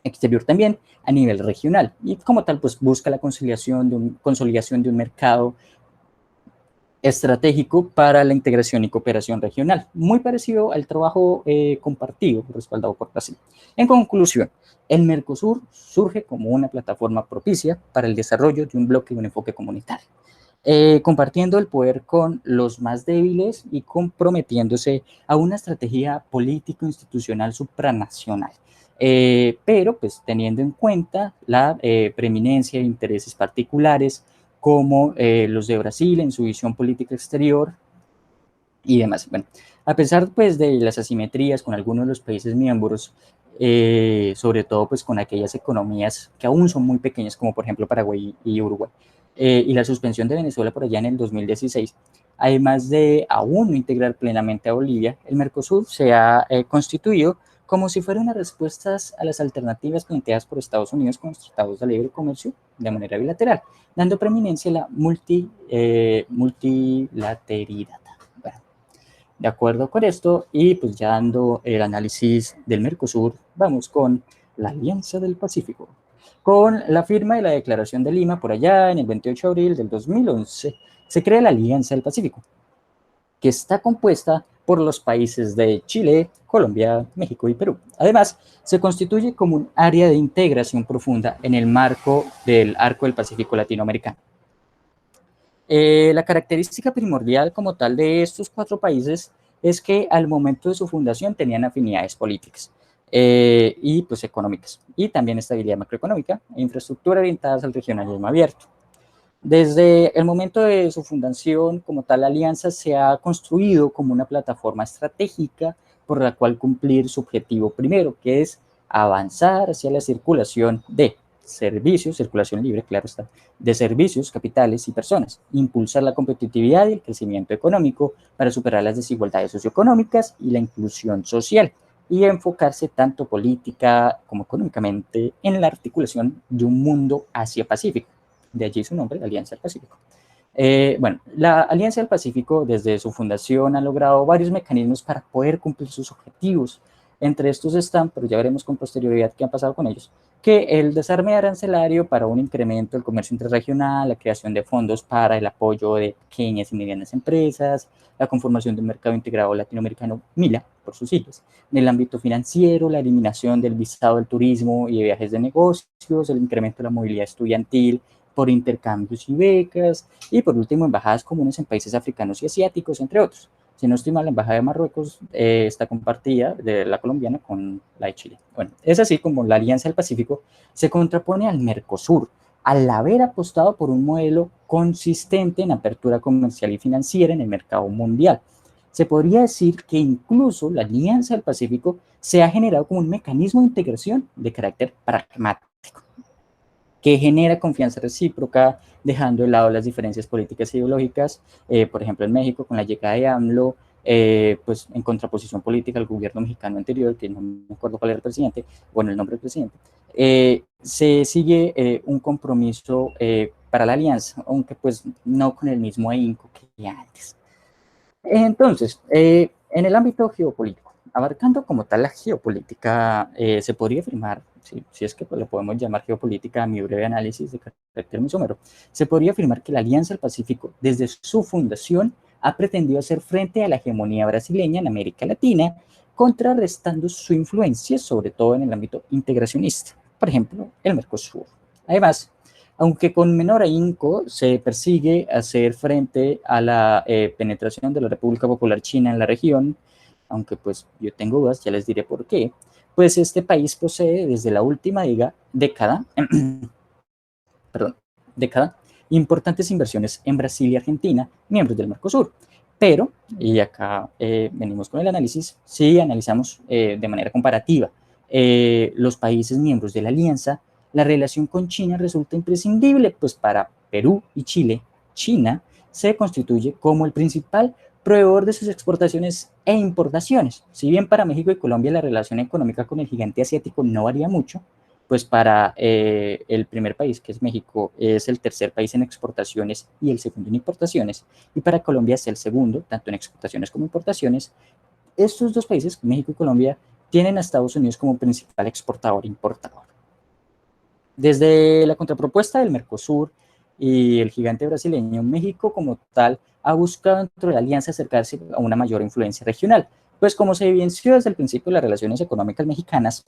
exterior también a nivel regional y como tal pues busca la consolidación de un mercado estratégico para la integración y cooperación regional, muy parecido al trabajo compartido respaldado por Brasil. En conclusión, el Mercosur surge como una plataforma propicia para el desarrollo de un bloque y un enfoque comunitario, compartiendo el poder con los más débiles y comprometiéndose a una estrategia político-institucional supranacional. Pero pues teniendo en cuenta la preeminencia de intereses particulares como los de Brasil en su visión política exterior y demás. Bueno, a pesar pues de las asimetrías con algunos de los países miembros, sobre todo pues con aquellas economías que aún son muy pequeñas como por ejemplo Paraguay y Uruguay, y la suspensión de Venezuela por allá en el 2016, además de aún no integrar plenamente a Bolivia, el Mercosur se ha constituido como si fuera una respuesta a las alternativas planteadas por Estados Unidos con los tratados de libre comercio de manera bilateral, dando preeminencia a la multilateralidad. Bueno, de acuerdo con esto, y pues ya dando el análisis del Mercosur, vamos con la Alianza del Pacífico. Con la firma de la Declaración de Lima por allá en el 28 de abril del 2011, se crea la Alianza del Pacífico, que está compuesta por los países de Chile, Colombia, México y Perú. Además, se constituye como un área de integración profunda en el marco del Arco del Pacífico Latinoamericano. La característica primordial como tal de estos cuatro países es que al momento de su fundación tenían afinidades políticas y pues económicas, y también estabilidad macroeconómica e infraestructura orientadas al regionalismo abierto. Desde el momento de su fundación, como tal, la alianza se ha construido como una plataforma estratégica por la cual cumplir su objetivo primero, que es avanzar hacia la circulación de servicios, circulación libre, claro está, de servicios, capitales y personas, impulsar la competitividad y el crecimiento económico para superar las desigualdades socioeconómicas y la inclusión social, y enfocarse tanto política como económicamente en la articulación de un mundo Asia-Pacífico. De allí su nombre, la Alianza del Pacífico. Bueno, la Alianza del Pacífico desde su fundación ha logrado varios mecanismos para poder cumplir sus objetivos. Entre estos están, pero ya veremos con posterioridad qué ha pasado con ellos, que el desarme arancelario para un incremento del comercio interregional, la creación de fondos para el apoyo de pequeñas y medianas empresas, la conformación de un mercado integrado latinoamericano, MILA, por sus siglas, en el ámbito financiero, la eliminación del visado del turismo y de viajes de negocios, el incremento de la movilidad estudiantil por intercambios y becas, y por último, embajadas comunes en países africanos y asiáticos, entre otros. Si no estoy mal, la embajada de Marruecos está compartida de la colombiana con la de Chile. Bueno, es así como la Alianza del Pacífico se contrapone al Mercosur, al haber apostado por un modelo consistente en apertura comercial y financiera en el mercado mundial. Se podría decir que incluso la Alianza del Pacífico se ha generado como un mecanismo de integración de carácter pragmático, que genera confianza recíproca, dejando de lado las diferencias políticas e ideológicas, por ejemplo en México con la llegada de AMLO, pues en contraposición política al gobierno mexicano anterior, que no me acuerdo cuál era el presidente, bueno, el nombre del presidente, se sigue un compromiso para la alianza, aunque pues no con el mismo ahínco que antes. Entonces, en el ámbito geopolítico, abarcando como tal la geopolítica, se podría afirmar, si es que lo podemos llamar geopolítica a mi breve análisis de carácter muy somero, se podría afirmar que la Alianza del Pacífico, desde su fundación, ha pretendido hacer frente a la hegemonía brasileña en América Latina, contrarrestando su influencia, sobre todo en el ámbito integracionista, por ejemplo, el Mercosur. Además, aunque con menor ahínco se persigue hacer frente a la penetración de la República Popular China en la región, aunque pues yo tengo dudas, ya les diré por qué, pues este país posee desde la última década, perdón, década, importantes inversiones en Brasil y Argentina, miembros del Mercosur. Pero, y acá venimos con el análisis, si analizamos de manera comparativa los países miembros de la alianza, la relación con China resulta imprescindible, pues para Perú y Chile, China se constituye como el principal proveedor de sus exportaciones e importaciones. Si bien para México y Colombia la relación económica con el gigante asiático no varía mucho, pues para el primer país, que es México, es el tercer país en exportaciones y el segundo en importaciones, y para Colombia es el segundo, tanto en exportaciones como importaciones. Estos dos países, México y Colombia, tienen a Estados Unidos como principal exportador e importador. Desde la contrapropuesta del Mercosur, y el gigante brasileño, México como tal ha buscado dentro de la alianza acercarse a una mayor influencia regional. Pues como se evidenció desde el principio, las relaciones económicas mexicanas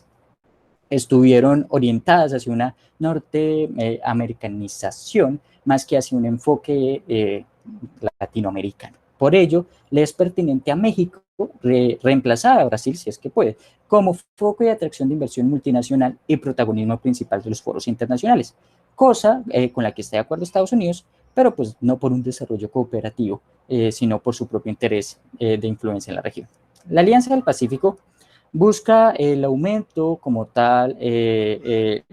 estuvieron orientadas hacia una norteamericanización más que hacia un enfoque latinoamericano. Por ello, le es pertinente a México reemplazar a Brasil, si es que puede, como foco de atracción de inversión multinacional y protagonismo principal de los foros internacionales, cosa con la que está de acuerdo Estados Unidos, pero pues no por un desarrollo cooperativo, sino por su propio interés de influencia en la región. La Alianza del Pacífico busca el aumento como tal de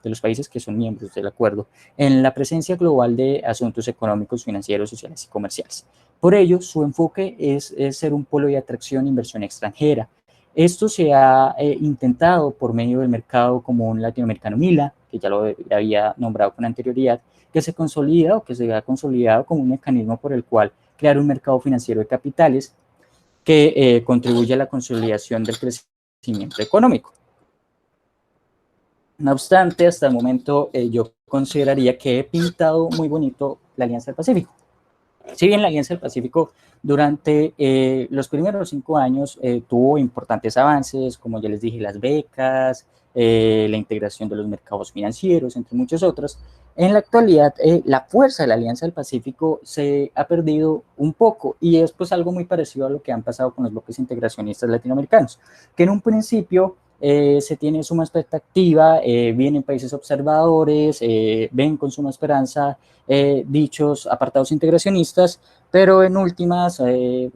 los países que son miembros del acuerdo en la presencia global de asuntos económicos, financieros, sociales y comerciales. Por ello, su enfoque es ser un polo de atracción e inversión extranjera. Esto se ha intentado por medio del mercado común latinoamericano MILA, que ya lo había nombrado con anterioridad, que se consolida o que se ha consolidado como un mecanismo por el cual crear un mercado financiero de capitales que contribuye a la consolidación del crecimiento económico. No obstante, hasta el momento yo consideraría que he pintado muy bonito la Alianza del Pacífico. Si bien la Alianza del Pacífico durante los primeros 5 años tuvo importantes avances, como ya les dije, las becas, la integración de los mercados financieros, entre muchos otros, en la actualidad la fuerza de la Alianza del Pacífico se ha perdido un poco y es pues algo muy parecido a lo que han pasado con los bloques integracionistas latinoamericanos, que en un principio se tiene suma expectativa, vienen países observadores, ven con suma esperanza dichos apartados integracionistas, pero en últimas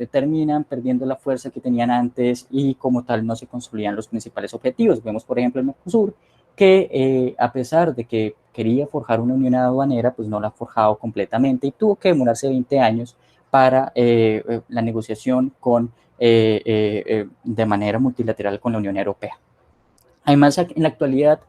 terminan perdiendo la fuerza que tenían antes y como tal no se consolidan los principales objetivos. Vemos, por ejemplo, el Mercosur, que a pesar de que quería forjar una unión aduanera, pues no la ha forjado completamente y tuvo que demorarse 20 años para la negociación de manera multilateral con la Unión Europea. Además, en la actualidad,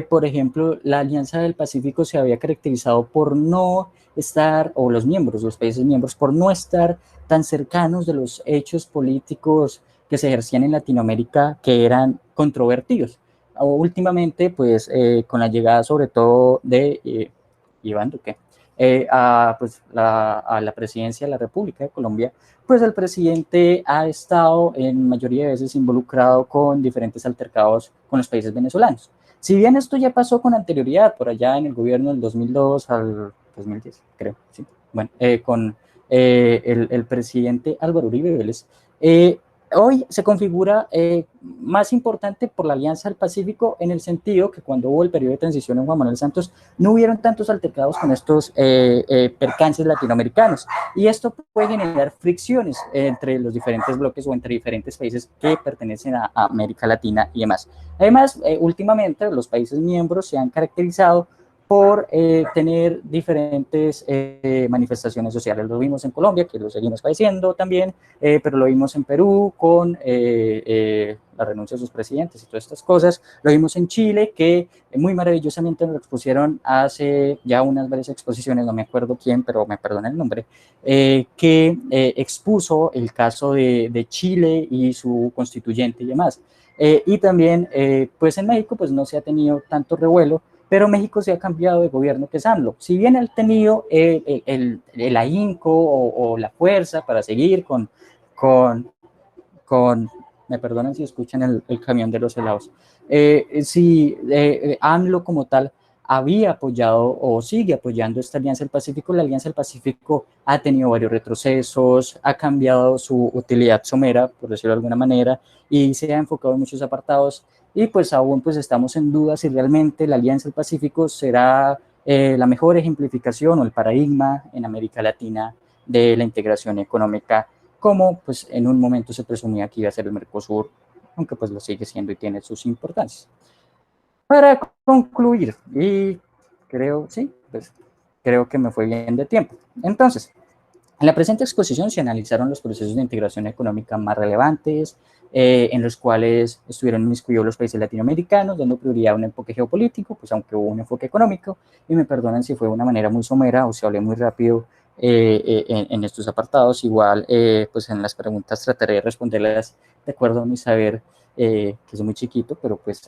por ejemplo, la Alianza del Pacífico se había caracterizado por no estar, o los miembros, los países miembros, por no estar tan cercanos de los hechos políticos que se ejercían en Latinoamérica que eran controvertidos. Últimamente, pues, con la llegada sobre todo de Iván Duque a la presidencia de la República de Colombia, pues el presidente ha estado en mayoría de veces involucrado con diferentes altercados con los países venezolanos. Si bien esto ya pasó con anterioridad, por allá en el gobierno del 2002 al 2010, creo, sí, bueno, con el presidente Álvaro Uribe Vélez, hoy se configura más importante por la Alianza del Pacífico en el sentido que cuando hubo el periodo de transición en Juan Manuel Santos no hubieron tantos altercados con estos percances latinoamericanos y esto puede generar fricciones entre los diferentes bloques o entre diferentes países que pertenecen a América Latina y demás. Además, últimamente los países miembros se han caracterizado por tener diferentes manifestaciones sociales. Lo vimos en Colombia, que lo seguimos padeciendo también, pero lo vimos en Perú con la renuncia de sus presidentes y todas estas cosas. Lo vimos en Chile, que muy maravillosamente nos expusieron hace ya unas varias exposiciones, no me acuerdo quién, pero me perdona el nombre, que expuso el caso de Chile y su constituyente y demás. Y también, pues en México, pues no se ha tenido tanto revuelo, pero México se ha cambiado de gobierno que es AMLO. Si bien ha tenido el ahínco o la fuerza para seguir con, con me perdonan si escuchan el camión de los helados, si AMLO como tal había apoyado o sigue apoyando esta Alianza del Pacífico, la Alianza del Pacífico ha tenido varios retrocesos, ha cambiado su utilidad somera, por decirlo de alguna manera, y se ha enfocado en muchos apartados, y pues aún pues estamos en duda si realmente la Alianza del Pacífico será la mejor ejemplificación o el paradigma en América Latina de la integración económica, como pues en un momento se presumía que iba a ser el Mercosur, aunque pues lo sigue siendo y tiene sus importancias. Para concluir, y creo, sí, pues creo que me fue bien de tiempo. Entonces, en la presente exposición se analizaron los procesos de integración económica más relevantes, en los cuales estuvieron inmiscuidos los países latinoamericanos, dando prioridad a un enfoque geopolítico, pues aunque hubo un enfoque económico, y me perdonan si fue de una manera muy somera o si hablé muy rápido en estos apartados, igual pues en las preguntas trataré de responderlas de acuerdo a mi saber, que es muy chiquito, pero pues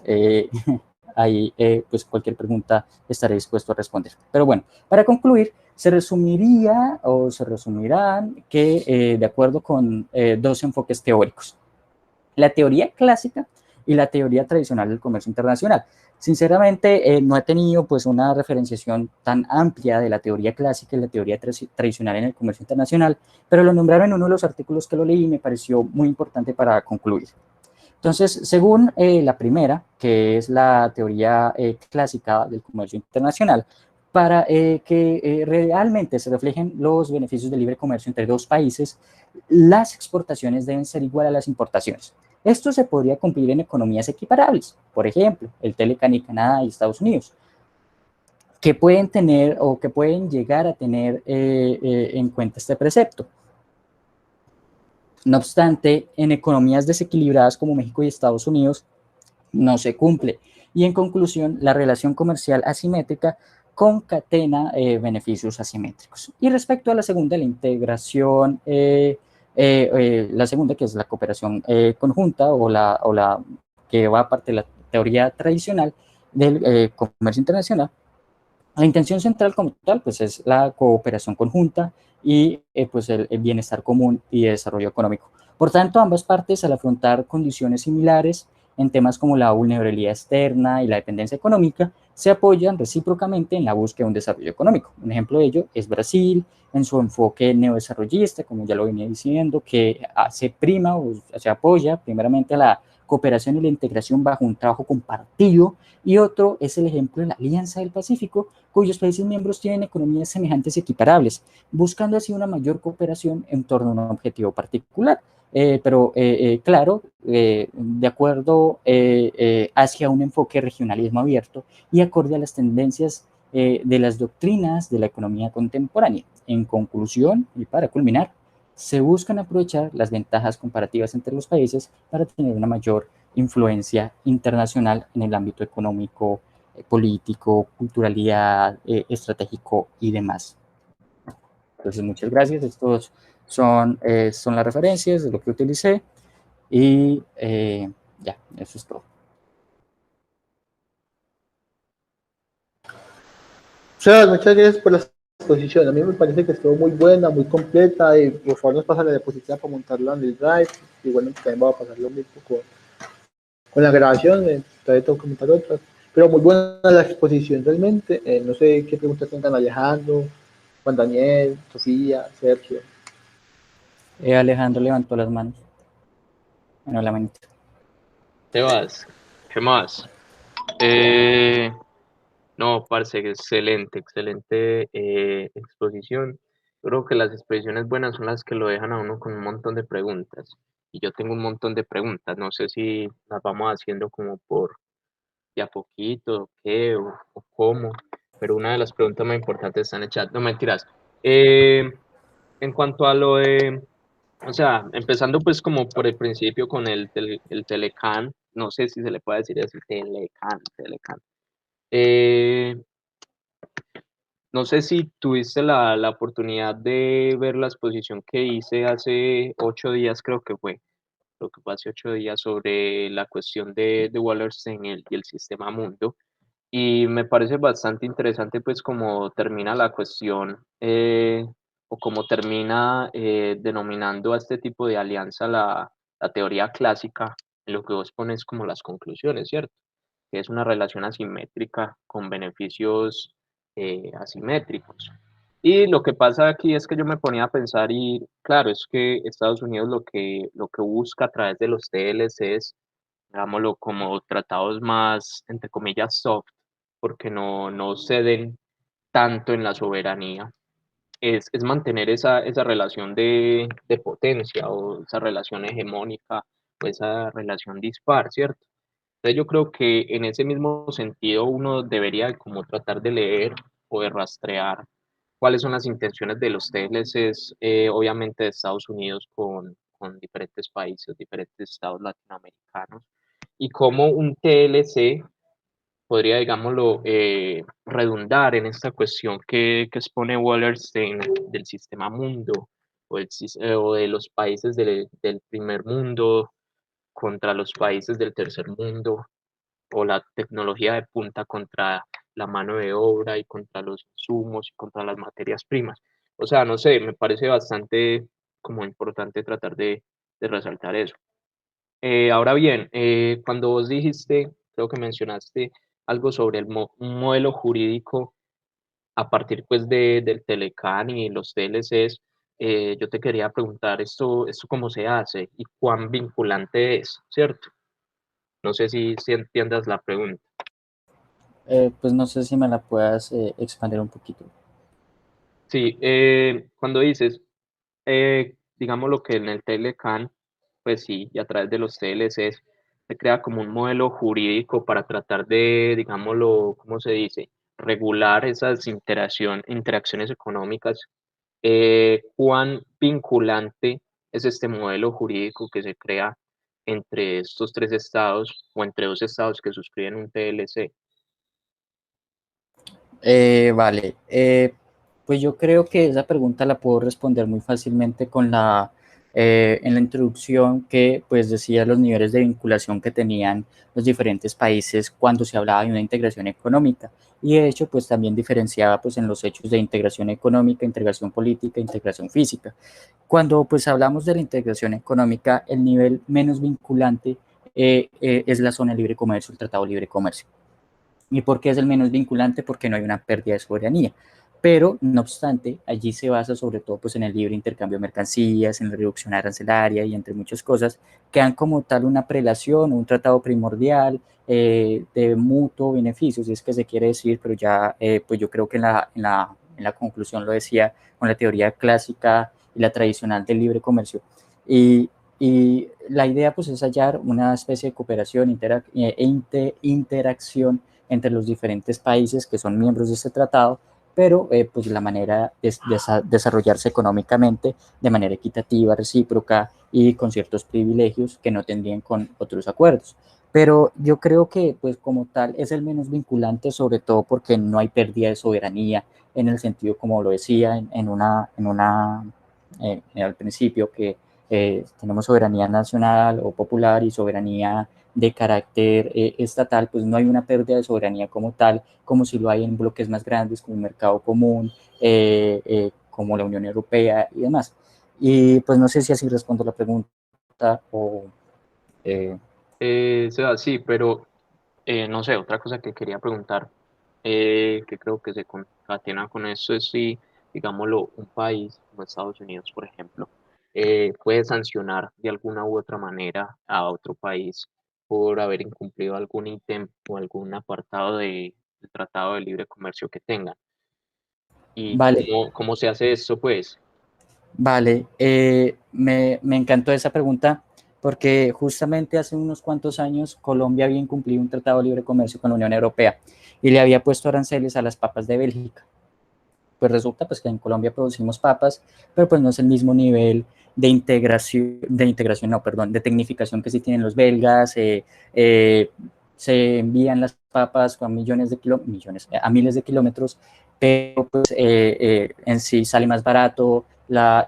ahí pues cualquier pregunta estaré dispuesto a responder. Pero bueno, para concluir, se resumiría o se resumirán que de acuerdo con dos enfoques teóricos, la teoría clásica y la teoría tradicional del comercio internacional. Sinceramente, no he tenido pues una referenciación tan amplia de la teoría clásica y la teoría tradicional en el comercio internacional, pero lo nombraron en uno de los artículos que lo leí y me pareció muy importante para concluir. Entonces, según la primera, que es la teoría clásica del comercio internacional, para que realmente se reflejen los beneficios del libre comercio entre dos países, las exportaciones deben ser igual a las importaciones. Esto se podría cumplir en economías equiparables, por ejemplo, el Telecan y Canadá y Estados Unidos, que pueden tener o que pueden llegar a tener en cuenta este precepto. No obstante, en economías desequilibradas como México y Estados Unidos, no se cumple. Y en conclusión, la relación comercial asimétrica concatena beneficios asimétricos. Y respecto a la segunda, la integración, la segunda que es la cooperación conjunta o la que va aparte de la teoría tradicional del comercio internacional, la intención central como tal pues es la cooperación conjunta y pues el bienestar común y desarrollo económico. Por tanto, ambas partes al afrontar condiciones similares en temas como la vulnerabilidad externa y la dependencia económica, se apoyan recíprocamente en la búsqueda de un desarrollo económico. Un ejemplo de ello es Brasil, en su enfoque neodesarrollista, como ya lo venía diciendo, que se prima o se apoya primeramente a la cooperación y la integración bajo un trabajo compartido, y otro es el ejemplo de la Alianza del Pacífico, cuyos países miembros tienen economías semejantes y equiparables, buscando así una mayor cooperación en torno a un objetivo particular. Claro, de acuerdo hacia un enfoque regionalismo abierto y acorde a las tendencias de las doctrinas de la economía contemporánea. En conclusión, y para culminar, se buscan aprovechar las ventajas comparativas entre los países para tener una mayor influencia internacional en el ámbito económico, político, culturalidad, estratégico y demás. Entonces, muchas gracias. Estos son las referencias de lo que utilicé y ya, eso es todo. Sebas, muchas gracias por la exposición. A mí me parece que estuvo muy buena, muy completa. Y por favor nos pasa la diapositiva para montarla en el Drive. Igual también voy a pasar lo mismo con la grabación. Todavía tengo que montar otras. Pero muy buena la exposición realmente. No sé qué preguntas tengan Alejandro, Juan Daniel, Sofía, Sergio. Alejandro levantó las manos. Bueno, la manita. Sebas, ¿qué más? No, parce, excelente, excelente exposición. Creo que las exposiciones buenas son las que lo dejan a uno con un montón de preguntas. Y yo tengo un montón de preguntas. No sé si las vamos haciendo como por de a poquito, o qué, o cómo. Pero una de las preguntas más importantes está en el chat. No mentiras. En cuanto a lo de, o sea, empezando pues como por el principio con el Telecan, no sé si se le puede decir así, Telecan. Eh, no sé si tuviste la oportunidad de ver la exposición que hice hace 8 días, creo que fue hace 8 días, sobre la cuestión de Wallerstein y el sistema mundo. Y me parece bastante interesante pues cómo termina la cuestión o cómo termina denominando a este tipo de alianza la teoría clásica, en lo que vos pones como las conclusiones, ¿cierto? Que es una relación asimétrica con beneficios asimétricos. Y lo que pasa aquí es que yo me ponía a pensar y claro, es que Estados Unidos lo que busca a través de los TLCs, digámoslo como tratados más, entre comillas, soft, porque no ceden tanto en la soberanía, es mantener esa relación de potencia o esa relación hegemónica o esa relación dispar, ¿cierto? Entonces yo creo que en ese mismo sentido uno debería como tratar de leer o de rastrear cuáles son las intenciones de los TLCs, obviamente de Estados Unidos con diferentes países, diferentes estados latinoamericanos, y cómo un TLC podría, digámoslo, redundar en esta cuestión que expone Wallerstein del sistema mundo o de los países del primer mundo contra los países del tercer mundo o la tecnología de punta contra la mano de obra y contra los insumos y contra las materias primas. O sea, no sé, me parece bastante como importante tratar de resaltar eso. Ahora bien, cuando vos dijiste, creo que mencionaste algo sobre un modelo jurídico a partir pues del Telecán y los TLCs, yo te quería preguntar esto cómo se hace y cuán vinculante es, ¿cierto? No sé si entiendas la pregunta. Pues no sé si me la puedas expandir un poquito. Sí, cuando dices, digamos lo que en el Telecán, pues sí, y a través de los TLCs se crea como un modelo jurídico para tratar de, digámoslo, ¿cómo se dice? Regular esas interacciones económicas. ¿Cuán vinculante es este modelo jurídico que se crea entre estos tres estados o entre dos estados que suscriben un TLC? Vale, pues yo creo que esa pregunta la puedo responder muy fácilmente en la introducción que pues decía los niveles de vinculación que tenían los diferentes países cuando se hablaba de una integración económica. Y de hecho pues también diferenciaba pues en los hechos de integración económica, integración política, integración física. Cuando pues hablamos de la integración económica, el nivel menos vinculante es la zona de libre comercio, el Tratado de Libre Comercio. ¿Y por qué es el menos vinculante? Porque no hay una pérdida de soberanía. Pero, no obstante, allí se basa sobre todo pues, en el libre intercambio de mercancías, en la reducción arancelaria y entre muchas cosas que dan como tal una prelación, un tratado primordial de mutuo beneficio, si es que se quiere decir, pero ya pues yo creo que en la conclusión lo decía con la teoría clásica y la tradicional del libre comercio. Y, y la idea pues es hallar una especie de cooperación interacción entre los diferentes países que son miembros de este tratado, pero pues la manera de desarrollarse económicamente de manera equitativa, recíproca y con ciertos privilegios que no tendrían con otros acuerdos. Pero yo creo que pues como tal es el menos vinculante, sobre todo porque no hay pérdida de soberanía en el sentido como lo decía al principio, que tenemos soberanía nacional o popular y soberanía de carácter estatal, pues no hay una pérdida de soberanía como tal, como si lo hay en bloques más grandes como el mercado común, como la Unión Europea y demás. Y pues no sé si así respondo la pregunta o... Eh, Seba, sí, pero no sé, otra cosa que quería preguntar, que creo que se concatena con eso es si, digámoslo, un país como Estados Unidos, por ejemplo, puede sancionar de alguna u otra manera a otro país por haber incumplido algún ítem o algún apartado del Tratado de Libre Comercio que tengan. ¿Y vale, cómo se hace esto, pues? Vale, me encantó esa pregunta porque justamente hace unos cuantos años Colombia había incumplido un tratado de libre comercio con la Unión Europea y le había puesto aranceles a las papas de Bélgica. Pues resulta pues que en Colombia producimos papas, pero pues no es el mismo nivel de integración, no, perdón, de tecnificación que sí tienen los belgas. Eh, Se envían las papas a a miles de kilómetros, pero pues en sí sale más barato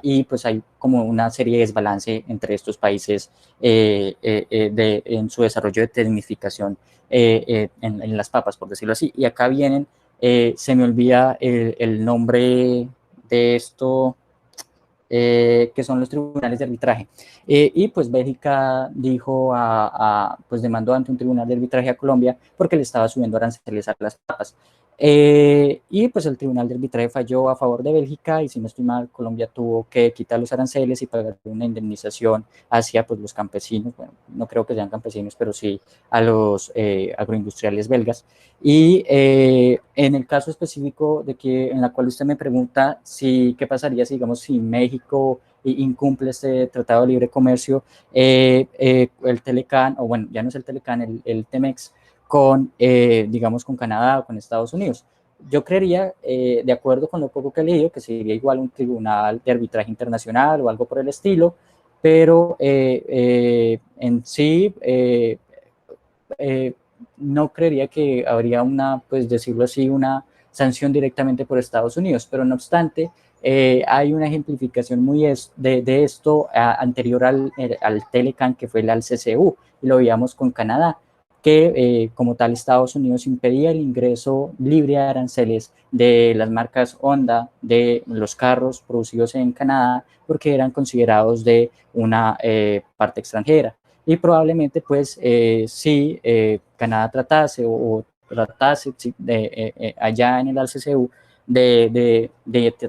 y pues hay como una serie de desbalance entre estos países en su desarrollo de tecnificación en las papas, por decirlo así. Y acá vienen se me olvida el nombre de esto, que son los tribunales de arbitraje. Y pues Bélgica dijo pues demandó ante un tribunal de arbitraje a Colombia porque le estaba subiendo aranceles a las papas. Y pues el tribunal de arbitraje falló a favor de Bélgica y si no estoy mal, Colombia tuvo que quitar los aranceles y pagar una indemnización hacia pues los campesinos, bueno, no creo que sean campesinos, pero sí a los agroindustriales belgas. Y en el caso específico de que en la cual usted me pregunta si qué pasaría si digamos si México incumple este Tratado de Libre Comercio, el Telecan, o bueno, ya no es el Telecan, el Temex, con, digamos, con Canadá o con Estados Unidos. Yo creería, de acuerdo con lo poco que he leído, que sería igual un tribunal de arbitraje internacional o algo por el estilo, pero en sí no creería que habría una, pues decirlo así, una sanción directamente por Estados Unidos, pero no obstante, hay una ejemplificación de esto anterior al Telecan, que fue el CCU, y lo veíamos con Canadá. que como tal Estados Unidos impedía el ingreso libre de aranceles de las marcas Honda, de los carros producidos en Canadá, porque eran considerados de una parte extranjera. Y probablemente, pues, si Canadá tratase o tratase allá en el ACCU de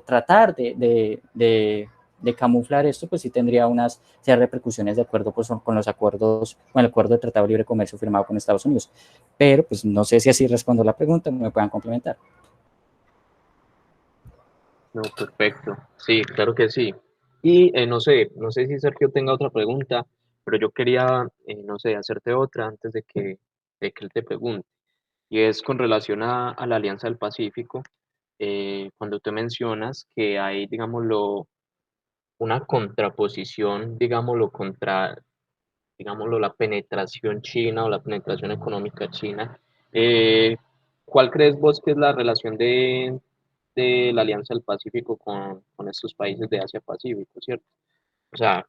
tratar de camuflar esto, pues sí tendría unas repercusiones de acuerdo pues, con los acuerdos, con el acuerdo de Tratado de Libre Comercio firmado con Estados Unidos. Pero pues no sé si así respondo la pregunta, me puedan complementar. No, perfecto. Sí, claro que sí. Y no sé si Sergio tenga otra pregunta, pero yo quería, no sé, hacerte otra antes de que él te pregunte. Y es con relación a la Alianza del Pacífico, cuando tú mencionas que hay, digámoslo, una contraposición, digámoslo, la penetración china o la penetración económica china. Eh, ¿Cuál crees vos que es la relación de la Alianza del Pacífico con estos países de Asia-Pacífico, cierto? O sea,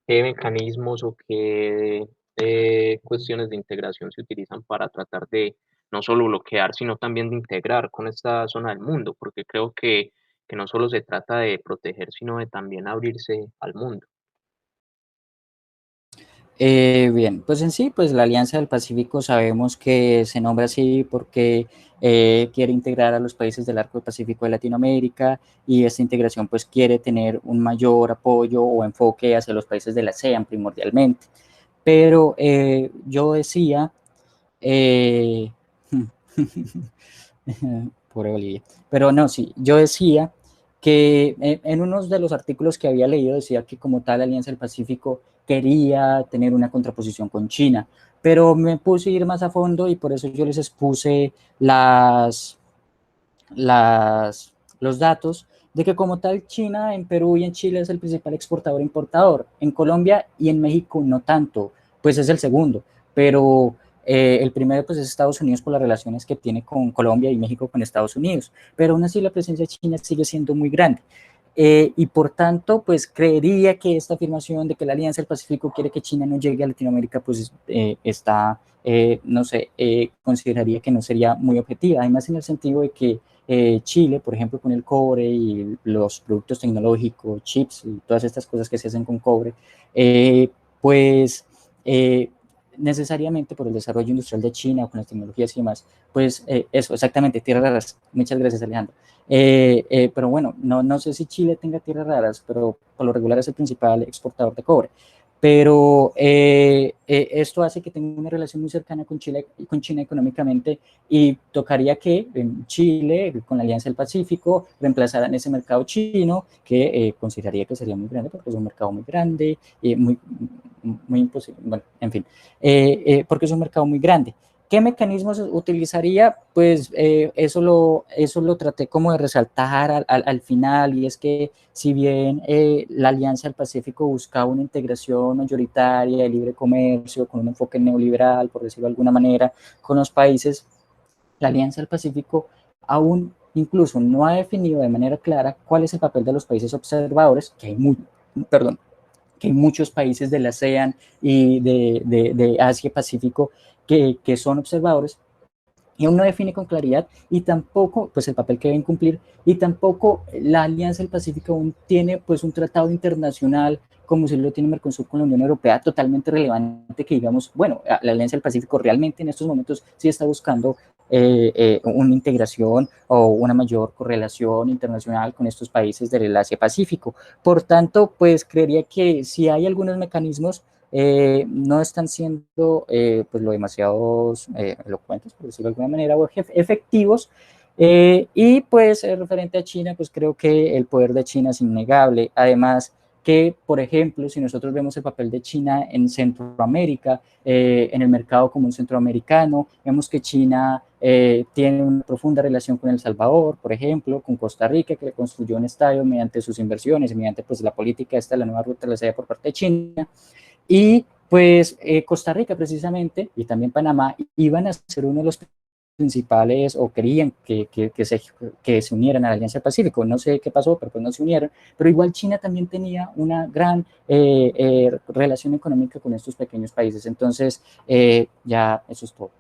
¿qué mecanismos o qué cuestiones de integración se utilizan para tratar de no solo bloquear, sino también de integrar con esta zona del mundo? Porque creo que no solo se trata de proteger, sino de también abrirse al mundo. Bien, pues en sí, pues la Alianza del Pacífico sabemos que se nombra así porque quiere integrar a los países del Arco del Pacífico de Latinoamérica y esta integración pues quiere tener un mayor apoyo o enfoque hacia los países de la ASEAN primordialmente. Pero yo decía, eh, por Bolivia, pero no, sí, yo decía que en uno de los artículos que había leído decía que como tal la Alianza del Pacífico quería tener una contraposición con China, pero me puse a ir más a fondo y por eso yo les expuse los datos de que como tal China en Perú y en Chile es el principal exportador e importador, en Colombia y en México no tanto, pues es el segundo, pero el primero pues es Estados Unidos por las relaciones que tiene con Colombia y México con Estados Unidos, pero aún así la presencia china sigue siendo muy grande. Y por tanto, pues creería que esta afirmación de que la Alianza del Pacífico quiere que China no llegue a Latinoamérica, pues no sé, consideraría que no sería muy objetiva. Además, en el sentido de que Chile, por ejemplo, con el cobre y los productos tecnológicos, chips y todas estas cosas que se hacen con cobre, pues eh, necesariamente por el desarrollo industrial de China o con las tecnologías y demás, pues eso, exactamente, tierras raras. Muchas gracias, Alejandro. Pero bueno, no sé si Chile tenga tierras raras, pero por lo regular es el principal exportador de cobre. Pero esto hace que tenga una relación muy cercana con China económicamente y tocaría que en Chile, con la Alianza del Pacífico, reemplazaran ese mercado chino, que consideraría que sería muy grande porque es un mercado muy grande, muy imposible, bueno, en fin, porque es un mercado muy grande. ¿Qué mecanismos utilizaría? Pues eso lo traté como de resaltar al final, y es que si bien la Alianza del Pacífico buscaba una integración mayoritaria de libre comercio con un enfoque neoliberal, por decirlo de alguna manera, con los países, la Alianza del Pacífico aún incluso no ha definido de manera clara cuál es el papel de los países observadores, perdón, que hay muchos países de la ASEAN y de Asia-Pacífico que son observadores, y aún no define con claridad, y tampoco pues el papel que deben cumplir, y tampoco la Alianza del Pacífico aún tiene pues un tratado internacional como si lo tiene Mercosur con la Unión Europea totalmente relevante, que digamos, bueno, la Alianza del Pacífico realmente en estos momentos sí está buscando una integración o una mayor correlación internacional con estos países del Asia-Pacífico. Por tanto, pues creería que si hay algunos mecanismos no están siendo pues lo demasiados elocuentes, por decirlo de alguna manera, o efectivos. Y pues referente a China, pues creo que el poder de China es innegable. Además que, por ejemplo, si nosotros vemos el papel de China en Centroamérica, en el mercado común centroamericano, vemos que China tiene una profunda relación con El Salvador, por ejemplo, con Costa Rica, que le construyó un estadio mediante sus inversiones y mediante pues la política esta de la nueva ruta de la seda por parte de China. Y pues Costa Rica precisamente y también Panamá iban a ser uno de los principales o querían que se unieran a la Alianza del Pacífico. No sé qué pasó, pero pues no se unieron. Pero igual China también tenía una gran relación económica con estos pequeños países. Entonces, ya eso es todo.